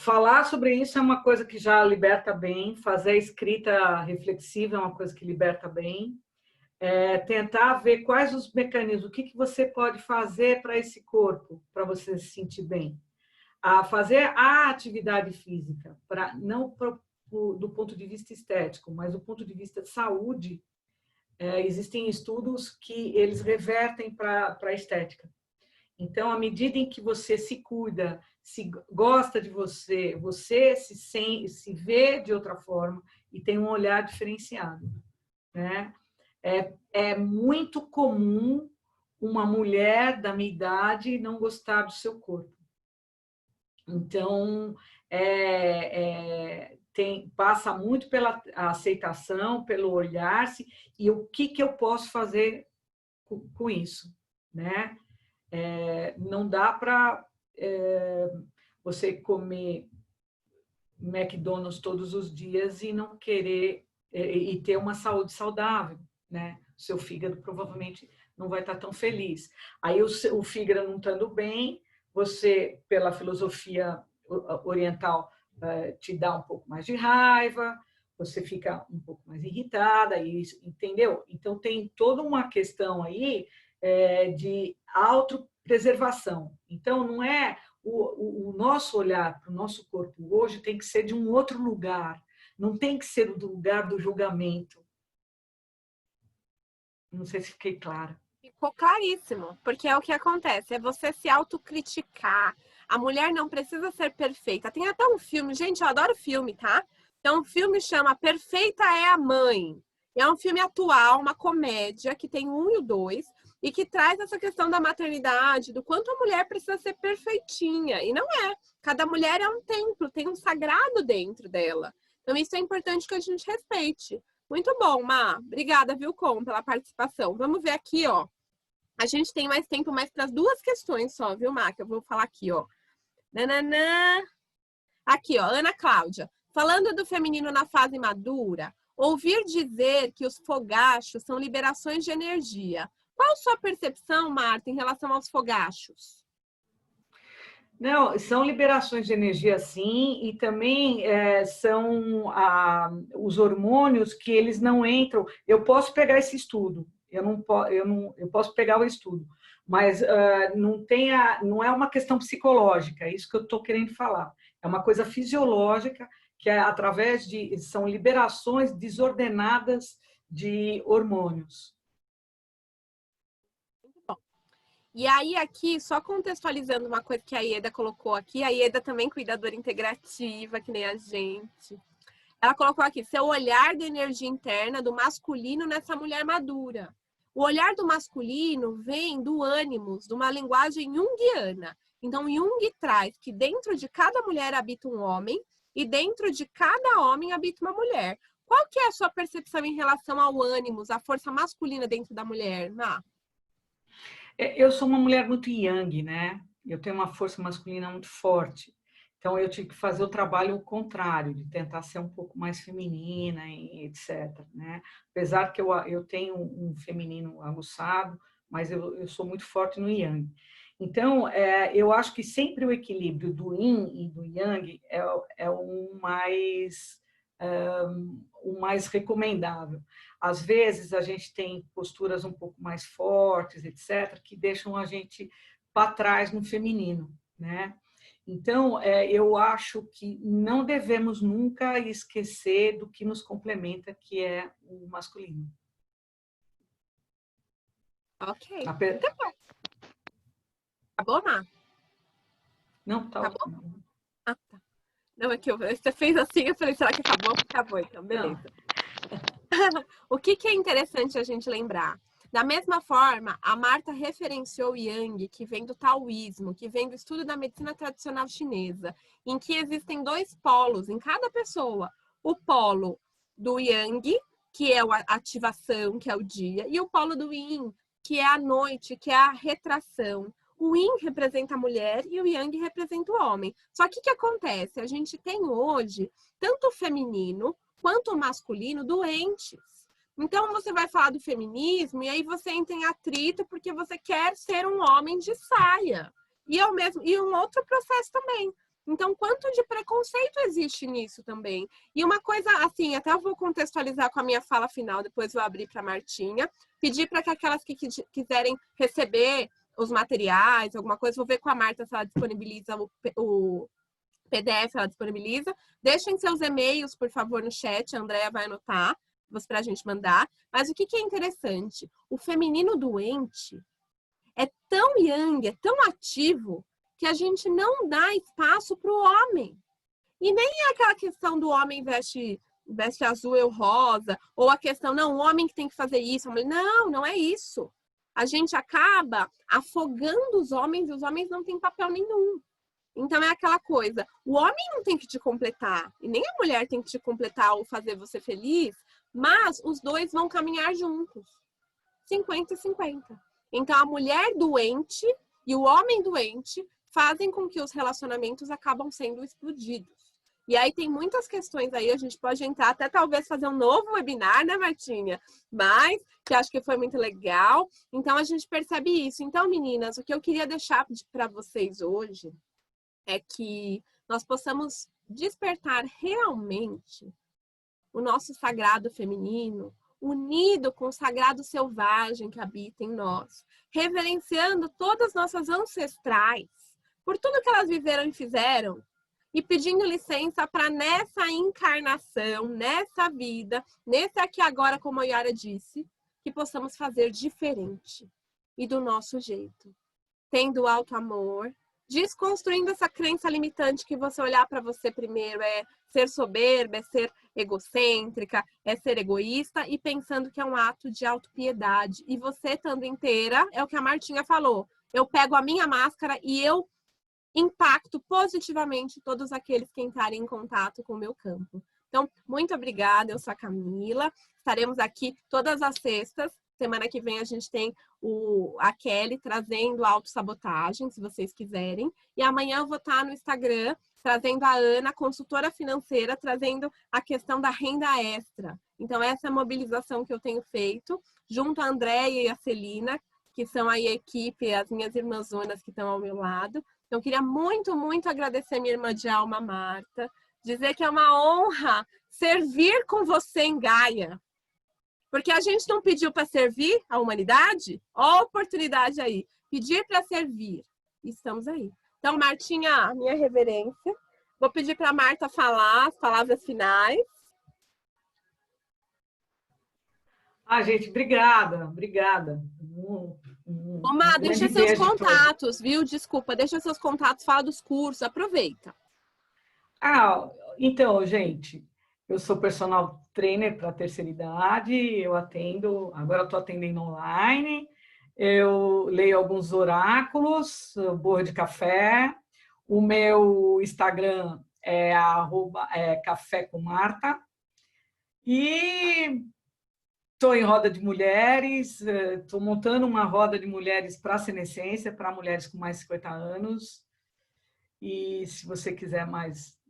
Falar sobre isso é uma coisa que já liberta bem, fazer a escrita reflexiva é uma coisa que liberta bem, tentar ver quais os mecanismos, o que você pode fazer para esse corpo, para você se sentir bem. Fazer a atividade física, não do ponto de vista estético, mas do ponto de vista de saúde, existem estudos que eles revertem para a estética. Então, à medida em que você se cuida, se gosta de você, você se vê de outra forma e tem um olhar diferenciado, né? É muito comum uma mulher da minha idade não gostar do seu corpo. Então, passa muito pela aceitação, pelo olhar-se e o que eu posso fazer com isso, né? Não dá para você comer McDonald's todos os dias e não querer e ter uma saúde saudável, né? O seu fígado provavelmente não vai estar tão feliz. Aí o fígado não estando bem, você, pela filosofia oriental, te dá um pouco mais de raiva, você fica um pouco mais irritada, entendeu? Então tem toda uma questão aí de autopreservação. Então, não é o nosso olhar para o nosso corpo hoje tem que ser de um outro lugar, não tem que ser do lugar do julgamento. Não sei se fiquei clara. Ficou claríssimo, porque é o que acontece, é você se autocriticar. A mulher não precisa ser perfeita. Tem até um filme, gente, eu adoro filme, tá? Então, o filme chama Perfeita é a Mãe. É um filme atual, uma comédia, que tem 1 e o 2, e que traz essa questão da maternidade, do quanto a mulher precisa ser perfeitinha. E não é. Cada mulher é um templo, tem um sagrado dentro dela. Então, isso é importante que a gente respeite. Muito bom, Má. Obrigada, viu, Com, pela participação. Vamos ver aqui, ó. A gente tem mais tempo mais para as 2 questões só, viu, Má? Que eu vou falar aqui, ó. Nananã. Aqui, ó, Ana Cláudia. Falando do feminino na fase madura, ouvir dizer que os fogachos são liberações de energia. Qual a sua percepção, Marta, em relação aos fogachos? Não, são liberações de energia, sim, e também são os hormônios que eles não entram. Eu posso pegar esse estudo, eu posso pegar o estudo, mas não é uma questão psicológica, é isso que eu estou querendo falar. É uma coisa fisiológica, que é são liberações desordenadas de hormônios. E aí aqui, só contextualizando uma coisa que a Ieda colocou aqui, a Ieda também cuidadora integrativa, que nem a gente. Ela colocou aqui, seu olhar de energia interna do masculino nessa mulher madura. O olhar do masculino vem do ânimos, de uma linguagem junguiana. Então, Jung traz que dentro de cada mulher habita um homem e dentro de cada homem habita uma mulher. Qual que é a sua percepção em relação ao ânimos, à força masculina dentro da mulher, Ná? Eu sou uma mulher muito yang, né? Eu tenho uma força masculina muito forte. Então, eu tive que fazer o trabalho contrário, de tentar ser um pouco mais feminina, e etc. Né? Apesar que eu tenho um feminino aguçado, mas eu sou muito forte no yang. Então, eu acho que sempre o equilíbrio do yin e do yang é o mais recomendável. Às vezes, a gente tem posturas um pouco mais fortes, etc., que deixam a gente para trás no feminino, né? Então, eu acho que não devemos nunca esquecer do que nos complementa, que é o masculino. Ok. Acabou, Má? Não, tá. Acabou? Ah, tá. Não, é que você fez assim, eu falei, será que acabou? Acabou, então, beleza. O que é interessante a gente lembrar? Da mesma forma, a Marta referenciou o Yang, que vem do taoísmo, que vem do estudo da medicina tradicional chinesa, em que existem dois polos em cada pessoa. O polo do Yang, que é a ativação, que é o dia, e o polo do Yin, que é a noite, que é a retração. O Yin representa a mulher e o Yang representa o homem. Só que o que acontece? A gente tem hoje tanto o feminino quanto o masculino doentes. Então, você vai falar do feminismo e aí você entra em atrito porque você quer ser um homem de saia. E um outro processo também. Então, quanto de preconceito existe nisso também? E uma coisa, assim, até eu vou contextualizar com a minha fala final, depois vou abrir para a Martinha, pedir para que aquelas que quiserem receber os materiais, alguma coisa, vou ver com a Marta se ela disponibiliza o PDF, ela disponibiliza. Deixem seus e-mails, por favor, no chat, a Andrea vai anotar para a gente mandar. Mas o que é interessante? O feminino doente é tão yang, é tão ativo, que a gente não dá espaço para o homem. E nem é aquela questão do homem veste azul, eu rosa, ou a questão, não, o homem que tem que fazer isso. Não, não é isso. A gente acaba afogando os homens e os homens não têm papel nenhum. Então é aquela coisa, o homem não tem que te completar, e nem a mulher tem que te completar ou fazer você feliz, mas os dois vão caminhar juntos, 50-50. Então a mulher doente e o homem doente fazem com que os relacionamentos acabam sendo explodidos. E aí tem muitas questões aí, a gente pode entrar, até talvez fazer um novo webinar, né, Martinha? Mas, que acho que foi muito legal. Então a gente percebe isso. Então, meninas, o que eu queria deixar para vocês hoje é que nós possamos despertar realmente o nosso sagrado feminino, unido com o sagrado selvagem que habita em nós, reverenciando todas as nossas ancestrais, por tudo que elas viveram e fizeram, e pedindo licença para nessa encarnação, nessa vida, nesse aqui agora, como a Yara disse, que possamos fazer diferente e do nosso jeito, tendo alto amor, desconstruindo essa crença limitante que você olhar para você primeiro é ser soberba, é ser egocêntrica, é ser egoísta e pensando que é um ato de autopiedade. E você estando inteira, é o que a Martinha falou, eu pego a minha máscara e eu impacto positivamente todos aqueles que entrarem em contato com o meu campo. Então, muito obrigada, eu sou a Camila, estaremos aqui todas as sextas. Semana que vem a gente tem a Kelly trazendo autossabotagem, se vocês quiserem. E amanhã eu vou estar no Instagram trazendo a Ana, consultora financeira, trazendo a questão da renda extra. Então, essa é a mobilização que eu tenho feito, junto a Andréia e a Celina, que são aí a equipe, as minhas irmãzonas que estão ao meu lado. Então, eu queria muito, muito agradecer a minha irmã de alma, Marta, dizer que é uma honra servir com você em Gaia. Porque a gente não pediu para servir a humanidade? Ó a oportunidade aí. Pedir para servir. Estamos aí. Então, Martinha, minha reverência. Vou pedir para a Marta falar as palavras finais. Gente, obrigada, obrigada. Má, deixa seus contatos, viu? Desculpa, deixa seus contatos, fala dos cursos, aproveita. Então, gente, Eu sou personal trainer para a terceira idade, eu atendo, agora estou atendendo online, eu leio alguns oráculos, borra de café, o meu Instagram é Café com Marta, e estou em roda de mulheres, estou montando uma roda de mulheres para a senescência, para mulheres com mais de 50 anos, e se você quiser mais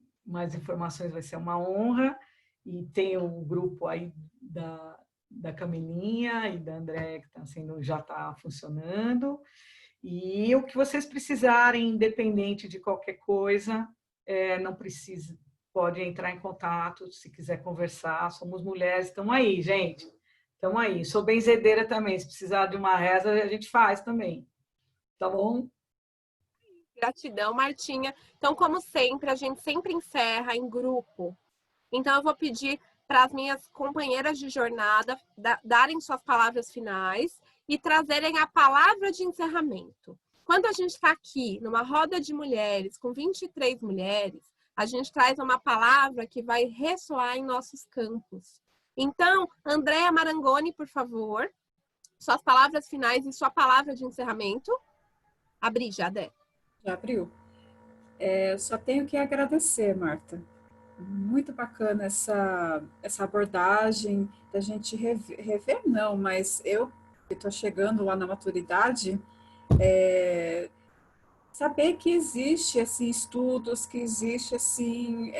informações vai ser uma honra. E tem um grupo aí da Camilinha e da André que já está funcionando. E o que vocês precisarem, independente de qualquer coisa, não precisa, pode entrar em contato, se quiser conversar. Somos mulheres, estamos aí, gente. Estamos aí. Sou benzedeira também, se precisar de uma reza, a gente faz também. Tá bom? Gratidão, Martinha. Então, como sempre, a gente sempre encerra em grupo. Então, eu vou pedir para as minhas companheiras de jornada darem suas palavras finais e trazerem a palavra de encerramento. Quando a gente está aqui, numa roda de mulheres, com 23 mulheres, a gente traz uma palavra que vai ressoar em nossos campos. Então, Andréa Marangoni, por favor, suas palavras finais e sua palavra de encerramento. Abri, já, Dé. Já abriu. Só tenho que agradecer, Marta. Muito bacana essa abordagem da gente rever não, mas eu que estou chegando lá na maturidade, saber que existe assim, estudos, que existe assim,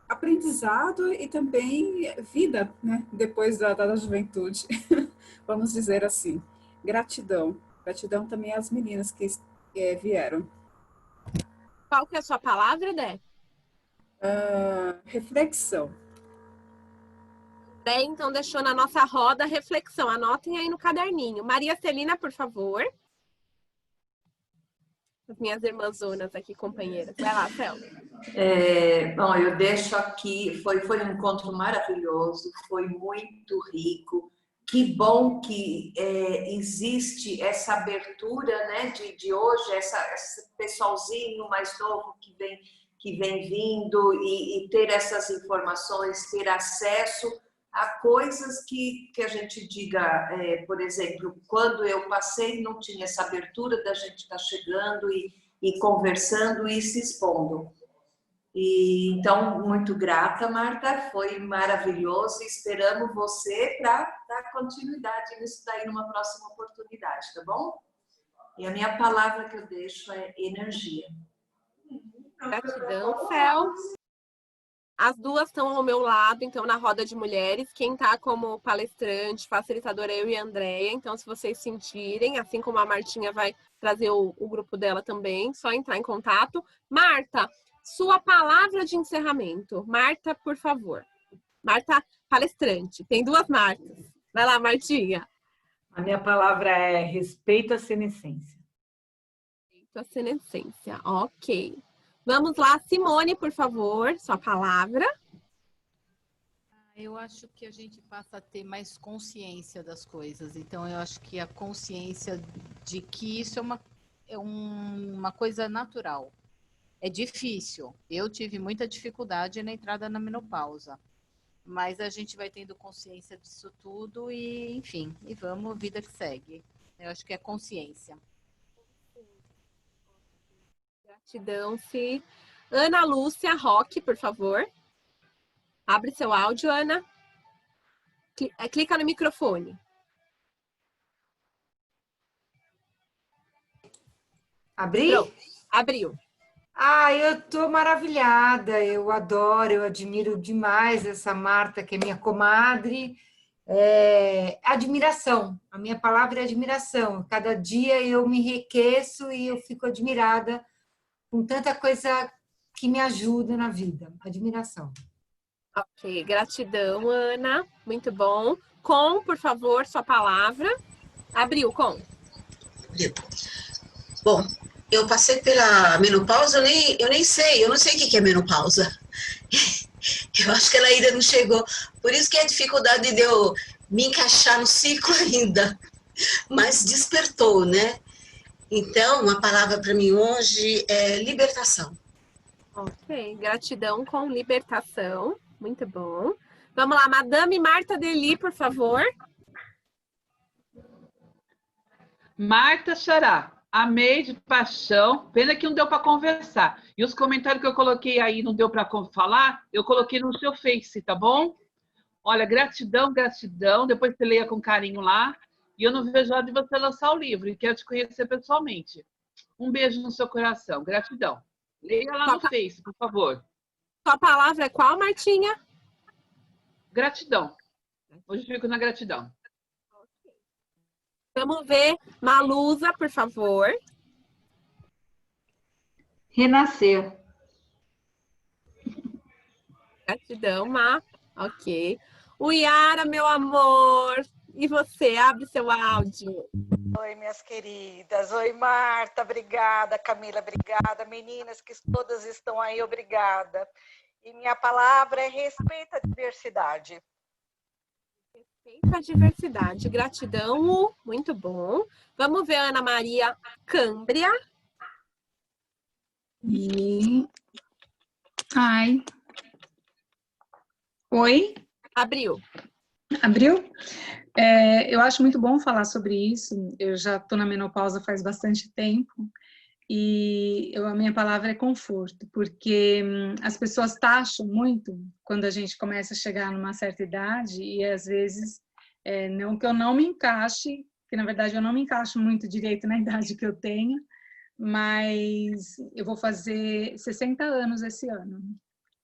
aprendizado e também vida, né? Depois da juventude, vamos dizer assim. Gratidão. Gratidão também às meninas que vieram. Qual que é a sua palavra, Dé? Reflexão. Bem, então deixou na nossa roda reflexão. Anotem aí no caderninho. Maria Celina, por favor. As minhas irmãzonas aqui, companheiras. Vai lá, Céu. Bom, eu deixo aqui, foi um encontro maravilhoso, foi muito rico. Que bom que existe essa abertura, né, de hoje, esse pessoalzinho mais novo que vem vindo e ter essas informações, ter acesso a coisas que a gente diga, por exemplo, quando eu passei não tinha essa abertura da gente estar chegando e conversando e se expondo. E, então, muito grata, Marta, foi maravilhoso e esperamos você para dar continuidade nisso daí numa próxima oportunidade, tá bom? E a minha palavra que eu deixo é energia. Gratidão, Céu. As duas estão ao meu lado, então, na roda de mulheres. Quem está como palestrante, facilitadora, eu e a Andréia. Então, se vocês sentirem, assim como a Martinha vai trazer o grupo dela também, só entrar em contato. Marta, sua palavra de encerramento. Marta, por favor. Marta, palestrante. Tem duas Martas. Vai lá, Martinha. A minha palavra é respeito à senescência. Respeito à senescência. Ok. Vamos lá, Simone, por favor, sua palavra. Eu acho que a gente passa a ter mais consciência das coisas. Então, eu acho que a consciência de que isso é uma coisa natural. É difícil. Eu tive muita dificuldade na entrada na menopausa. Mas a gente vai tendo consciência disso tudo e, enfim, e vamos, vida que segue. Eu acho que é consciência. Gratidão, Fi. Ana Lúcia Roque, por favor. Abre seu áudio, Ana. Clica no microfone. Abriu? Abriu. Eu tô maravilhada, eu adoro, eu admiro demais essa Marta, que é minha comadre. Admiração, a minha palavra é admiração. Cada dia eu me enriqueço e eu fico admirada com tanta coisa que me ajuda na vida. Admiração. Ok, gratidão, Ana. Muito bom. Com, por favor, sua palavra. Abriu, Com. Abriu. Bom, eu passei pela menopausa, eu não sei o que é menopausa. Eu acho que ela ainda não chegou. Por isso que é a dificuldade de eu me encaixar no ciclo ainda. Mas despertou, né? Então, uma palavra para mim hoje é libertação. Ok, gratidão com libertação. Muito bom. Vamos lá, Madame Marta Deli, por favor. Marta Xará, amei de paixão, pena que não deu para conversar. E os comentários que eu coloquei aí não deu para falar, eu coloquei no seu Face, tá bom? Olha, gratidão, gratidão, depois você leia com carinho lá. E eu não vejo a hora de você lançar o livro e quero te conhecer pessoalmente. Um beijo no seu coração, gratidão. Leia lá no Face, por favor. Sua palavra é qual, Martinha? Gratidão. Hoje fico na gratidão. Vamos ver. Malusa, por favor. Renascer. Gratidão, Má. Ok. O Yara, meu amor. E você? Abre seu áudio. Oi, minhas queridas. Oi, Marta. Obrigada. Camila, obrigada. Meninas que todas estão aí, obrigada. E minha palavra é respeito à diversidade. Respeito à diversidade. Gratidão. Muito bom. Vamos ver a Ana Maria Câmbria. E... Ai. Oi? Abriu. Abriu? Eu acho muito bom falar sobre isso. Eu já estou na menopausa faz bastante tempo e a minha palavra é conforto, porque as pessoas taxam muito quando a gente começa a chegar numa certa idade e às vezes, não que eu não me encaixe, que na verdade eu não me encaixo muito direito na idade que eu tenho, mas eu vou fazer 60 anos esse ano.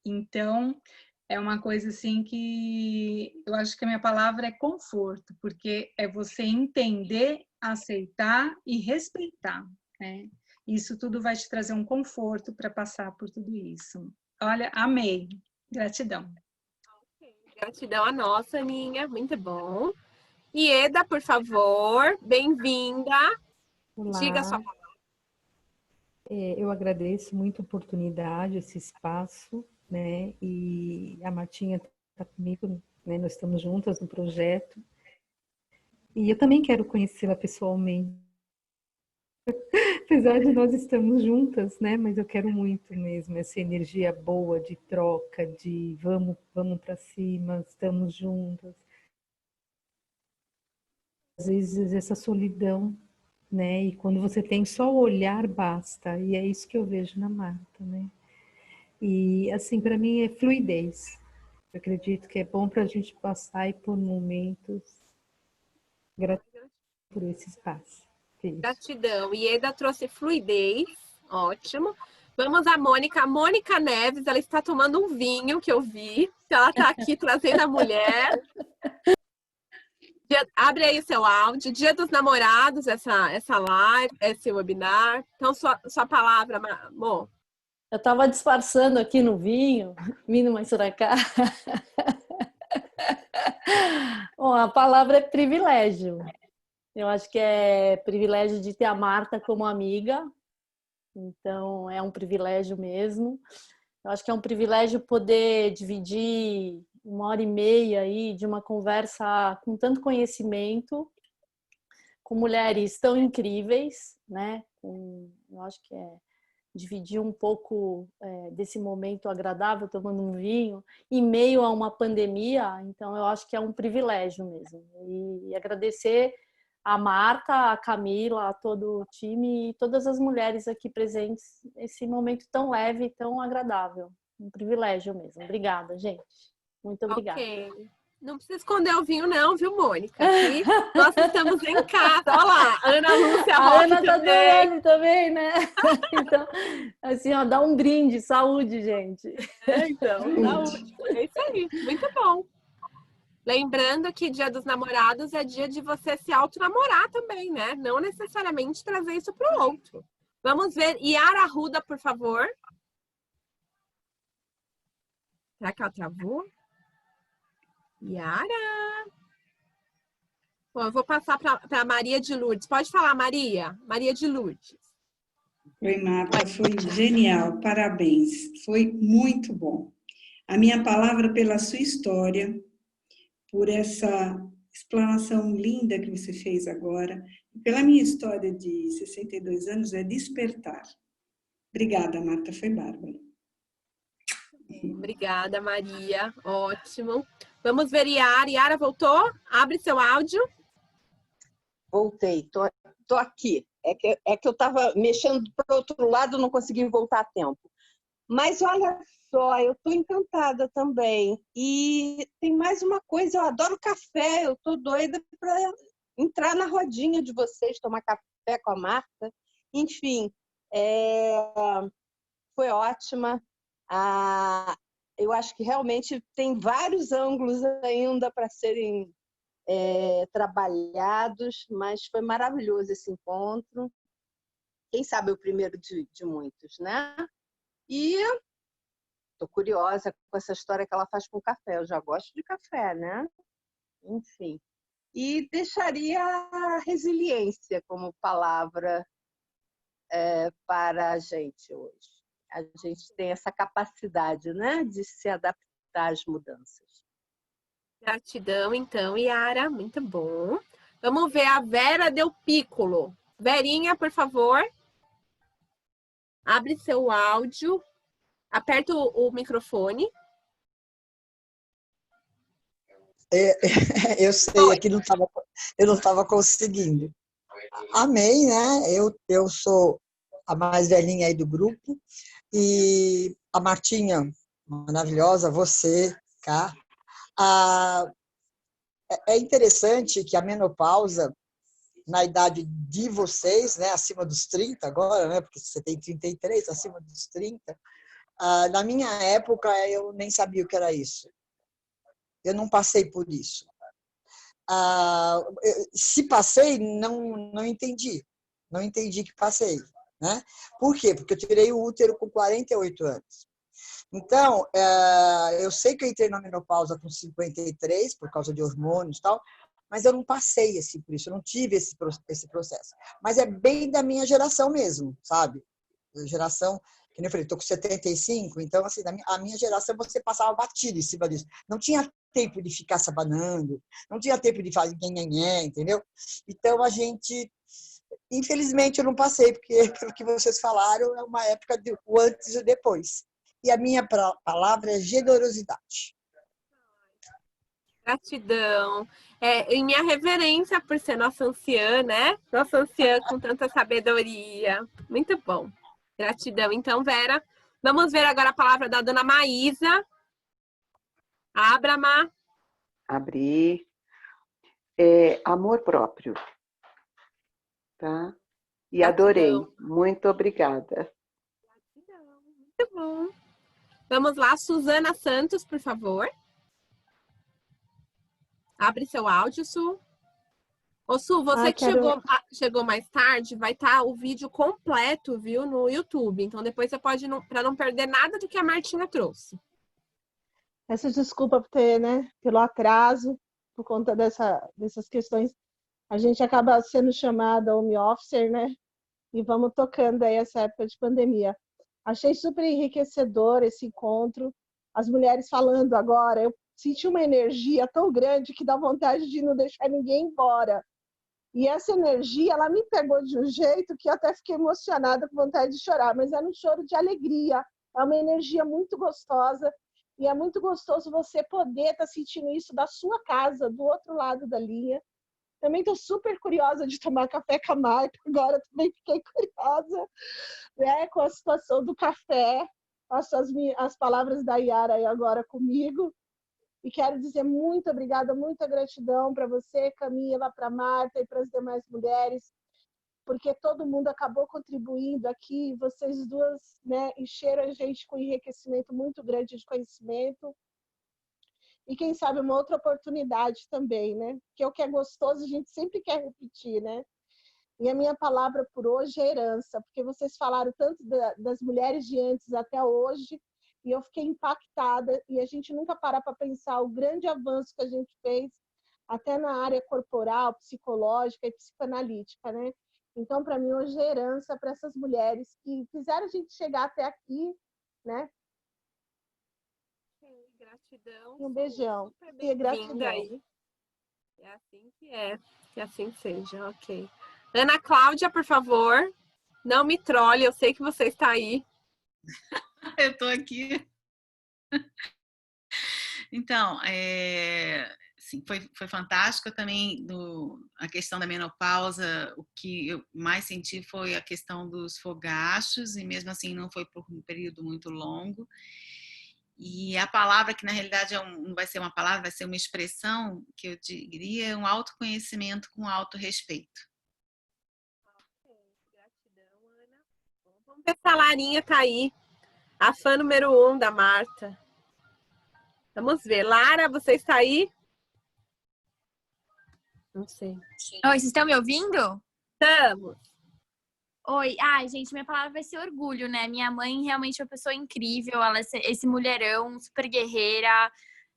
Então, é uma coisa assim que eu acho que a minha palavra é conforto, porque é você entender, aceitar e respeitar, né? Isso tudo vai te trazer um conforto para passar por tudo isso. Olha, amei. Gratidão. Gratidão a nossa, Aninha. Muito bom. Ieda, por favor, bem-vinda. Diga a sua palavra. Eu agradeço muito a oportunidade, esse espaço, né? E a Martinha está comigo, né? Nós estamos juntas no projeto. E eu também quero conhecê-la pessoalmente. Apesar de nós estarmos juntas, né? Mas eu quero muito mesmo essa energia boa de troca, de vamos para cima, estamos juntas. Às vezes essa solidão, né? E quando você tem só o olhar, basta. E é isso que eu vejo na Marta, né? E, assim, para mim é fluidez. Eu acredito que é bom para a gente passar e por momentos. Gratidão por esse espaço. Gratidão. Ieda trouxe fluidez. Ótimo. Vamos à Mônica. A Mônica Neves, ela está tomando um vinho que eu vi. Ela está aqui trazendo a mulher. Abre aí o seu áudio. Dia dos Namorados, essa live, esse webinar. Então, sua palavra, amor. Eu estava disfarçando aqui no vinho, vindo mais para cá. Bom, a palavra é privilégio. Eu acho que é privilégio de ter a Marta como amiga. Então, é um privilégio mesmo. Eu acho que é um privilégio poder dividir 1h30 aí de uma conversa com tanto conhecimento, com mulheres tão incríveis, né? Eu acho que é dividir um pouco desse momento agradável, tomando um vinho, em meio a uma pandemia. Então, eu acho que é um privilégio mesmo. E agradecer a Marta, a Camila, a todo o time e todas as mulheres aqui presentes nesse momento tão leve e tão agradável. Um privilégio mesmo. Obrigada, gente. Muito obrigada. Ok. Não precisa esconder o vinho não, viu, Mônica? Aqui nós estamos em casa. Olha lá, Ana Lúcia a Roque Ana tá também. do olho também, né? Então, assim, ó, dá um brinde. Saúde, gente. Então, saúde. É isso aí. Muito bom. Lembrando que Dia dos Namorados é dia de você se autonamorar também, né? Não necessariamente trazer isso para o outro. Vamos ver. Yara Arruda, por favor. Será que ela travou? Yara. Bom, eu vou passar para Maria de Lourdes. Pode falar, Maria. Maria de Lourdes. Oi, Marta. Foi genial. Parabéns. Foi muito bom. A minha palavra pela sua história, por essa explanação linda que você fez agora, pela minha história de 62 anos, é despertar. Obrigada, Marta, foi bárbaro. Obrigada, Maria. Ótimo. Vamos ver Yara. Yara voltou? Abre seu áudio. Voltei, tô aqui. É que eu estava mexendo para o outro lado, não consegui voltar a tempo. Mas olha só, eu estou encantada também. E tem mais uma coisa, eu adoro café, eu estou doida para entrar na rodinha de vocês, tomar café com a Marta. Enfim, foi ótima. Eu acho que realmente tem vários ângulos ainda para serem trabalhados, mas foi maravilhoso esse encontro. Quem sabe o primeiro de muitos, né? E estou curiosa com essa história que ela faz com café. Eu já gosto de café, né? Enfim. E deixaria a resiliência como palavra para a gente hoje. A gente tem essa capacidade, né, de se adaptar às mudanças. Gratidão, então, Yara. Muito bom. Vamos ver a Vera Del Piccolo. Verinha, por favor. Abre seu áudio. Aperta o microfone. Eu sei, aqui eu não estava conseguindo. Amém, né? Eu sou a mais velhinha aí do grupo. E a Martinha, maravilhosa, você, cá. É interessante que a menopausa, na idade de vocês, né, acima dos 30 agora, né, porque você tem 33, acima dos 30, na minha época eu nem sabia o que era isso. Eu não passei por isso. Se passei, não entendi. Não entendi que passei. Né? Por quê? Porque eu tirei o útero com 48 anos. Então, eu sei que eu entrei na menopausa com 53, por causa de hormônios e tal, mas eu não passei assim, por isso, eu não tive esse processo. Mas é bem da minha geração mesmo, sabe? Geração, que nem eu falei, estou com 75, então, assim, a minha geração, você passava batido em cima disso. Não tinha tempo de ficar se abanando, não tinha tempo de fazer nhenhenhé, entendeu? Então, a gente... Infelizmente, eu não passei, porque, pelo que vocês falaram, é uma época do antes e depois. E a minha palavra é generosidade. Gratidão. E minha reverência por ser nossa anciã, né? Nossa anciã com tanta sabedoria. Muito bom. Gratidão. Então, Vera, vamos ver agora a palavra da dona Maísa. Abra, Má. Abri. Amor próprio. Tá? E adorei. Muito obrigada. Muito bom. Vamos lá, Suzana Santos, por favor. Abre seu áudio, Su. Ô, Su, você que chegou mais tarde, vai estar o vídeo completo, viu, no YouTube. Então, depois você pode, para não perder nada do que a Martinha trouxe. Essa desculpa por ter, né, pelo atraso, por conta dessas questões. A gente acaba sendo chamada home officer, né? E vamos tocando aí essa época de pandemia. Achei super enriquecedor esse encontro. As mulheres falando agora, eu senti uma energia tão grande que dá vontade de não deixar ninguém embora. E essa energia, ela me pegou de um jeito que eu até fiquei emocionada, com vontade de chorar, mas era um choro de alegria. É uma energia muito gostosa e é muito gostoso você poder estar sentindo isso da sua casa, do outro lado da linha. Também estou super curiosa de tomar café com a Marta. Agora também fiquei curiosa, né, com a situação do café. As palavras da Yara aí agora comigo. E quero dizer muito obrigada, muita gratidão para você, Camila, para a Marta e para as demais mulheres, porque todo mundo acabou contribuindo aqui. Vocês duas, né, encheram a gente com um enriquecimento muito grande de conhecimento. E quem sabe uma outra oportunidade também, né? Porque o que é gostoso a gente sempre quer repetir, né? E a minha palavra por hoje é herança, porque vocês falaram tanto das mulheres de antes até hoje, e eu fiquei impactada, e a gente nunca para pensar o grande avanço que a gente fez, até na área corporal, psicológica e psicanalítica, né? Então, para mim, hoje é herança para essas mulheres que fizeram a gente chegar até aqui, né? Gratidão. Um beijão. E gratidão. Aí. É assim que é. Que assim seja, ok. Ana Cláudia, por favor. Não me trole, eu sei que você está aí. Eu estou aqui. Então, sim, foi fantástico também a questão da menopausa. O que eu mais senti foi a questão dos fogachos, e mesmo assim não foi por um período muito longo. E a palavra, que na realidade não vai ser uma palavra, vai ser uma expressão, que eu diria um autoconhecimento com autorrespeito. Vamos ver se a Larinha tá aí, a fã número 1 da Marta. Vamos ver. Lara, você está aí? Não sei. Oi, vocês estão me ouvindo? Estamos. Oi. Ai, gente, minha palavra vai ser orgulho, né? Minha mãe realmente é uma pessoa incrível. Ela é esse mulherão, super guerreira.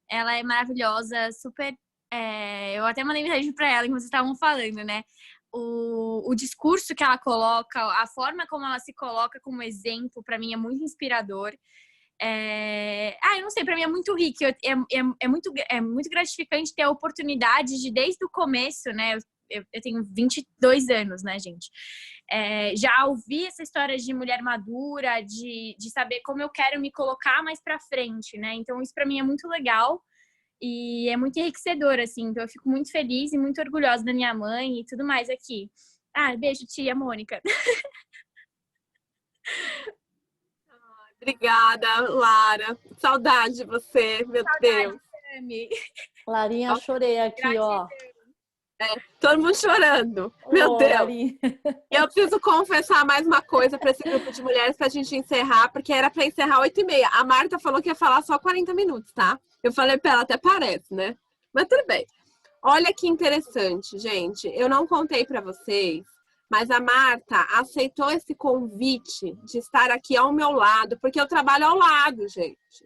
Ela é maravilhosa, super... eu até mandei mensagem para ela, enquanto vocês estavam falando, né? O discurso que ela coloca, a forma como ela se coloca como exemplo, para mim é muito inspirador. Eu não sei, para mim é muito rico, é muito gratificante ter a oportunidade de, desde o começo, né? Eu tenho 22 anos, né, gente? Já ouvi essa história de mulher madura, de saber como eu quero me colocar mais para frente, né? Então isso para mim é muito legal e é muito enriquecedor, assim. Então eu fico muito feliz e muito orgulhosa da minha mãe e tudo mais aqui. Beijo, tia Mônica. Obrigada, Lara. Saudade de você, meu Deus. Larinha, chorei aqui, ó. Todo mundo chorando. Meu Deus. Larinha. E eu preciso confessar mais uma coisa para esse grupo de mulheres pra gente encerrar, porque era para encerrar 8h30. A Marta falou que ia falar só 40 minutos, tá? Eu falei pra ela, até parece, né? Mas tudo bem. Olha que interessante, gente. Eu não contei para vocês, mas a Marta aceitou esse convite de estar aqui ao meu lado, porque eu trabalho ao lado, gente.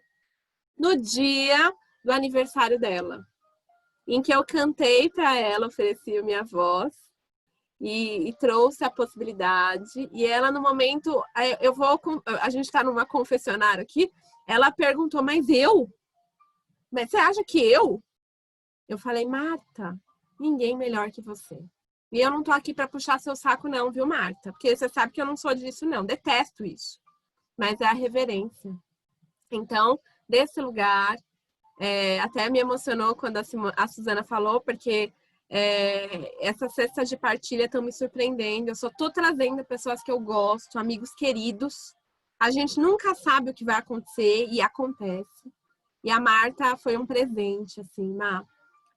No dia do aniversário dela, em que eu cantei para ela, ofereci a minha voz e trouxe a possibilidade. E ela, no momento, a gente está numa confessionária aqui, ela perguntou, mas eu? Mas você acha que eu? Eu falei, Marta, ninguém melhor que você. E eu não tô aqui para puxar seu saco não, viu, Marta? Porque você sabe que eu não sou disso não, detesto isso. Mas é a reverência. Então, desse lugar, até me emocionou quando a Suzana falou, porque essas cestas de partilha estão me surpreendendo. Eu só tô trazendo pessoas que eu gosto, amigos queridos. A gente nunca sabe o que vai acontecer e acontece. E a Marta foi um presente, assim, Má.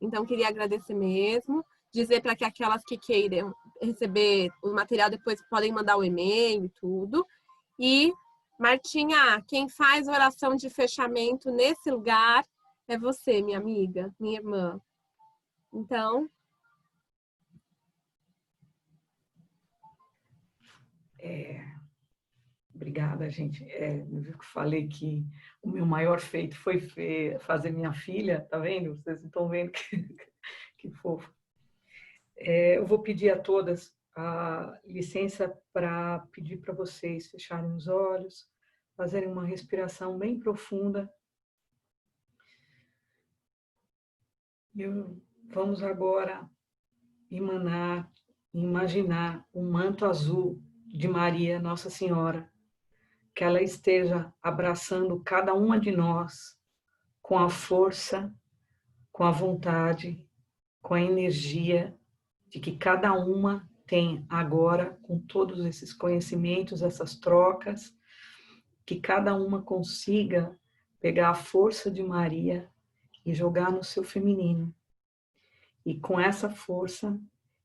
Então, queria agradecer mesmo. Dizer para que aquelas que queiram receber o material depois podem mandar o e-mail e tudo. E, Martinha, quem faz oração de fechamento nesse lugar é você, minha amiga, minha irmã. Então... Obrigada, gente. Eu falei que o meu maior feito foi fazer minha filha, tá vendo? Vocês estão vendo que fofo. Eu vou pedir a todas a licença para pedir para vocês fecharem os olhos, fazerem uma respiração bem profunda. Vamos agora imaginar o manto azul de Maria, Nossa Senhora, que ela esteja abraçando cada uma de nós com a força, com a vontade, com a energia de que cada uma tem agora, com todos esses conhecimentos, essas trocas, que cada uma consiga pegar a força de Maria e jogar no seu feminino. E com essa força,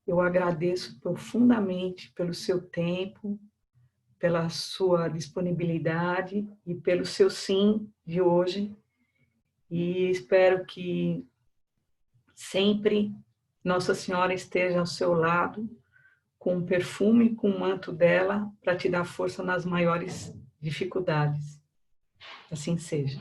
eu agradeço profundamente pelo seu tempo, pela sua disponibilidade e pelo seu sim de hoje. E espero que sempre Nossa Senhora esteja ao seu lado, com o perfume, com o manto dela, para te dar força nas maiores dificuldades. Assim seja.